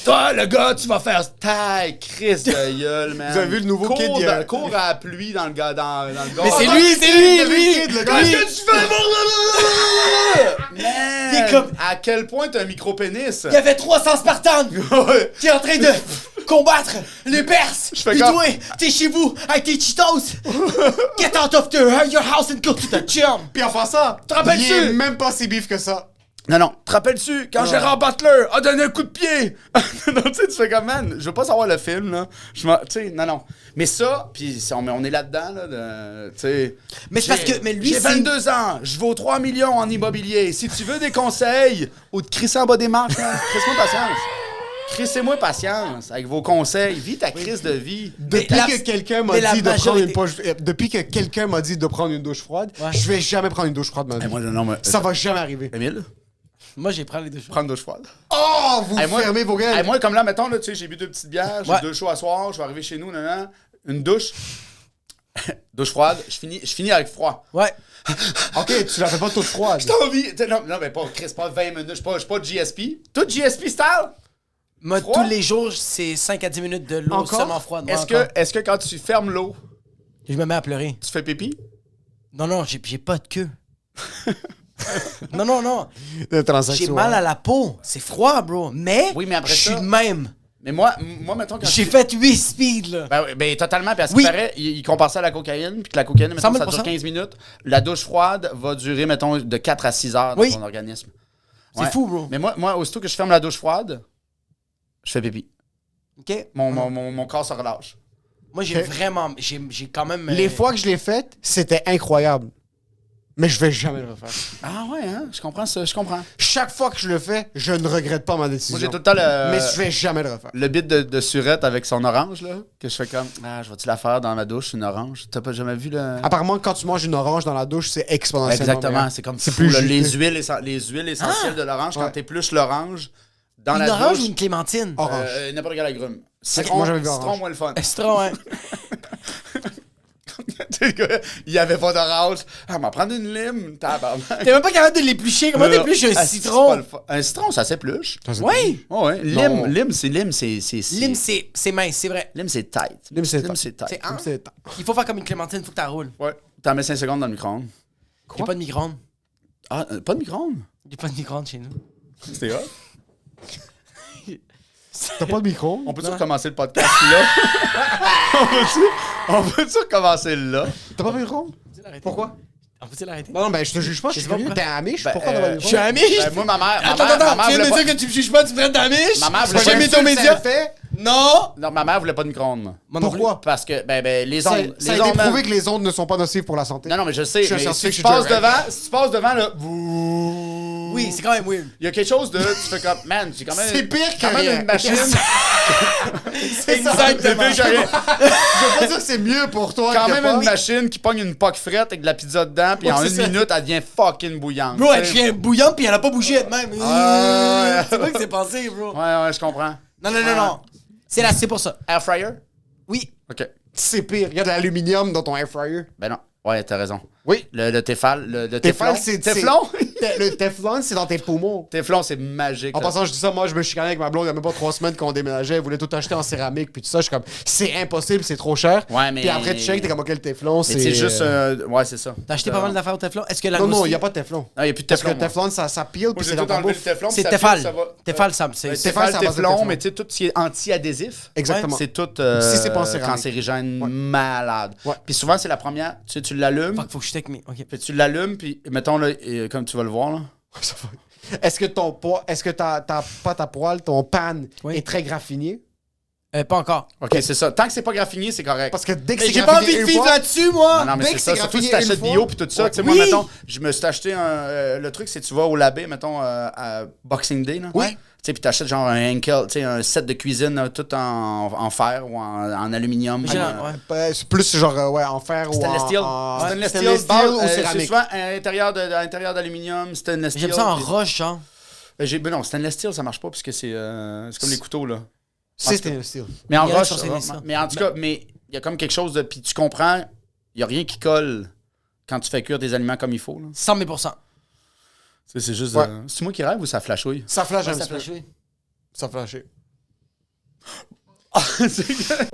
Toi, le gars, tu vas faire taille, Chris de gueule, man. Vous avez vu le nouveau kid, il y a- Cours à la pluie dans le gars, dans le gars. Mais c'est lui, c'est lui, lui! Qu'est-ce que tu fais, Man! Il est comme- À quel point t'as un micro-pénis? Il y avait 300 Spartans Ouais. qui est en train de combattre les Perses. Je fais Et comme- toi, t'es chez vous avec tes Cheetos. Get out of your house and go to the gym. Puis en passant, Te rappelles-tu? il est même pas si bif que ça. Non, te rappelles-tu, quand Gérard Butler a donné un coup de pied? Non, tu sais, tu fais comme, man, je veux pas savoir le film, là. Tu sais, non. Mais ça, puis on est là-dedans, là, tu sais. Mais c'est parce que- mais lui, j'ai c'est- 22 ans, je vaux 3 millions en immobilier. Si tu veux des conseils, ou de crisser en bas des marches, man, crisse-moi patience. Crissez-moi patience avec vos conseils. Vis ta crise de vie. Depuis la- que quelqu'un m'a mais la dit de prendre majorité- une poche, depuis que quelqu'un m'a dit de prendre une douche froide, Ouais. je vais jamais prendre une douche froide de ma vie. Moi, non, mais... Ça va jamais arriver. Émile, Moi, j'ai pris les deux choses. prends une douche froide. Oh, vous Hey, moi- fermez vos gueules. Hey, moi, comme là, mettons, là, tu sais, j'ai bu 2 petites bières, j'ai Ouais. 2 shows à soir, je vais arriver chez nous, une douche. Douche froide, je finis avec froid. Ouais. Ok, tu la fais pas toute froide. T'as envie. Non, mais pas, Chris, pas 20 minutes, je suis pas GSP. Tout GSP style? Moi, Froid? tous les jours, c'est 5 à 10 minutes de l'eau Encore? seulement froide. Moi, Est-ce encore. que quand tu fermes l'eau, Je me mets à pleurer. tu fais pipi? Non, j'ai pas de queue. non. De J'ai transaction. mal à la peau. C'est froid, bro. Mais, Oui, mais après je suis ça- de même. Mais moi, mettons, quand J'ai tu- fait 8 speeds, là. Ben, oui, ben totalement, parce qu'il Oui. paraît, il compare ça à la cocaïne, puis que la cocaïne, mettons, ça 100 000 dure 15 minutes. La douche froide va durer, mettons, de 4 à 6 heures dans Oui. ton organisme. C'est fou, bro. Mais moi, aussitôt que je ferme la douche froide, je fais pipi. OK? Mon corps se relâche. Moi, j'ai vraiment... J'ai quand même... Les fois que je l'ai faite, c'était incroyable. Mais je vais jamais le refaire. Ah ouais, hein? Je comprends ça, je comprends. Chaque fois que je le fais, je ne regrette pas ma décision. Moi, j'ai tout le temps Mais je vais jamais le refaire. le bit de surette avec son orange, là, que je fais comme, je vais-tu la faire dans ma douche, une orange? T'as pas jamais vu le... Apparemment, quand tu manges une orange dans la douche, c'est exponentiellement Exactement, meilleur. c'est comme C'est fou, plus là, juteux. les huiles essentielles de l'orange, quand Ouais. t'épluches l'orange dans Une la orange douche, ou une clémentine? Orange. n'importe quel agrume. moi, Citron, j'avais vu citron orange. moins le fun. Citron, hein? Tu sais, le gars, il y avait pas d'orange. Ah, m'en prendre une lime, tabarnak. T'es même pas capable de l'éplucher. Comment t'épluches un Ah, c'est pas citron? le fun. Un citron, ça s'épluche. Oui! Oh, ouais. Non. Lime, c'est... Lime, c'est mince, c'est vrai. Lime, c'est tight. Lime, c'est tight. tight. C'est un. C'est- Il faut faire comme une clémentine, faut que t'as roule. Ouais. T'en mets 5 secondes dans le micro-ondes. J'ai pas de micro-ondes. Ah, pas de micro-ondes? J'ai pas de micro-ondes chez nous. C'était hot. T'as pas de micro? On peut-tu recommencer le podcast là? on peut-tu recommencer là? T'as pas de micro? Pourquoi? On peut-il l'arrêter? Non, ben je te juge pas, je suis sais pas curieux. pourquoi. T'es amiche? Ben, Pourquoi t'as pas de Je micro? suis amiche! Ben, moi, ma mère Attends, ma mère tu viens de me voulait dire que tu me juges pas, tu me prends d'amiche? Ma mère Je voulait vais pas jamais me ton média? fait? Non! Non, ma mère voulait pas de micro-ondes, moi. Moi non Pourquoi? plus. Parce que, les Ça, ondes... ça a les été ondes, prouvé que les ondes ne sont pas nocives pour la santé. Non, mais je sais, Je suis un mais si scientifique, tu je suis passes Joe devant, là... Oui, c'est quand même weird. Il y a quelque chose de... Tu fais comme... Man, j'ai quand même... C'est pire que quand même rien. une machine... C'est ça. C'est pire que rien. Je veux pas dire que c'est mieux pour toi Quand que même pas. une machine qui pogne une poque frette avec de la pizza dedans, puis Ouais, en c'est une ça. minute, elle devient fucking bouillante. Bro, elle tu sais. devient bouillante pis elle a pas bougé elle-même. ouais. C'est pas que c'est passé, bro. Ouais, je comprends. Non. C'est pour ça. Air fryer? Oui. OK. C'est pire. Il y a de l'aluminium dans ton air fryer. Ben non. Ouais, t'as raison. Oui. Le Tefal, le Teflon, Teflon. c'est... Teflon? Le Teflon, c'est dans tes poumons. Teflon, c'est magique. En là. passant, je dis ça, moi, je me chicanais avec ma blonde il y a même pas 3 semaines qu'on déménageait. Elle voulait tout acheter en céramique, puis tout ça. Je suis comme, c'est impossible, c'est trop cher. Ouais, mais- Puis après, tu checkes, t'es comme, ok, le Teflon, Mais c'est. c'est juste... ouais, c'est ça. T'as acheté pas mal d'affaires au Teflon? Est-ce que la Non, il n'y a pas de Teflon. Non, il n'y a plus de Parce que Teflon. le Teflon, ça pile, Moi, puis j'ai c'est dans tout ta enlevé le bouffe. Teflon. C'est puis ça Tefal. pile, ça va. Tefal, Sam. Ouais, C'est Tefal, Tefal, c'est à base de Teflon, Teflon. mais tu sais, tout ce qui est anti-adhésif. Exactement. C'est tout Si c'est pas en céramique. cancérigène malade. Ouais. Puis souvent, c'est la première. Tu l'allumes, Fuck, faut que je check, mais. Ok. puis tu l'allumes, puis mettons, là, comme tu vas le voir, là. Est-ce que ta pâte à poêle, ton pan Oui. est très graffiné? Pas encore. OK, c'est ça. Tant que c'est pas graffiné, c'est correct. Parce que dès que Mais c'est j'ai pas graffiné envie de une vivre fois- là-dessus, moi! Non, mais dès c'est que ça. c'est Surtout si graffiné t'achètes une bio fois- puis tout ça. Ouais. Tu sais, moi, Oui. mettons, je me suis acheté le truc, c'est tu vas au labé, mettons, à Boxing Day, là. Oui. Tu sais, puis t'achètes genre un Henkel, tu sais, un set de cuisine tout en fer ou en aluminium. J'ai- ouais. C'est plus genre, en fer ou Stainless steel. Stainless steel, stainless steel ou c'est céramique. souvent à l'intérieur d'aluminium, stainless steel. J'aime ça en puis- roche, genre. Ben non, stainless steel, ça marche pas parce que c'est comme les couteaux, là. C'est stainless steel. Mais en Il y en a roche, sur stainless steel. mais en tout cas, mais il y a comme quelque chose de... Puis tu comprends, il y a rien qui colle quand tu fais cuire tes aliments comme il faut, là. 100 000%. C'est juste... Ouais. C'est moi qui rêve ou ça flashouille? Ça flash un Ça petit peu. flash, oui. Ça flashait. C'est que-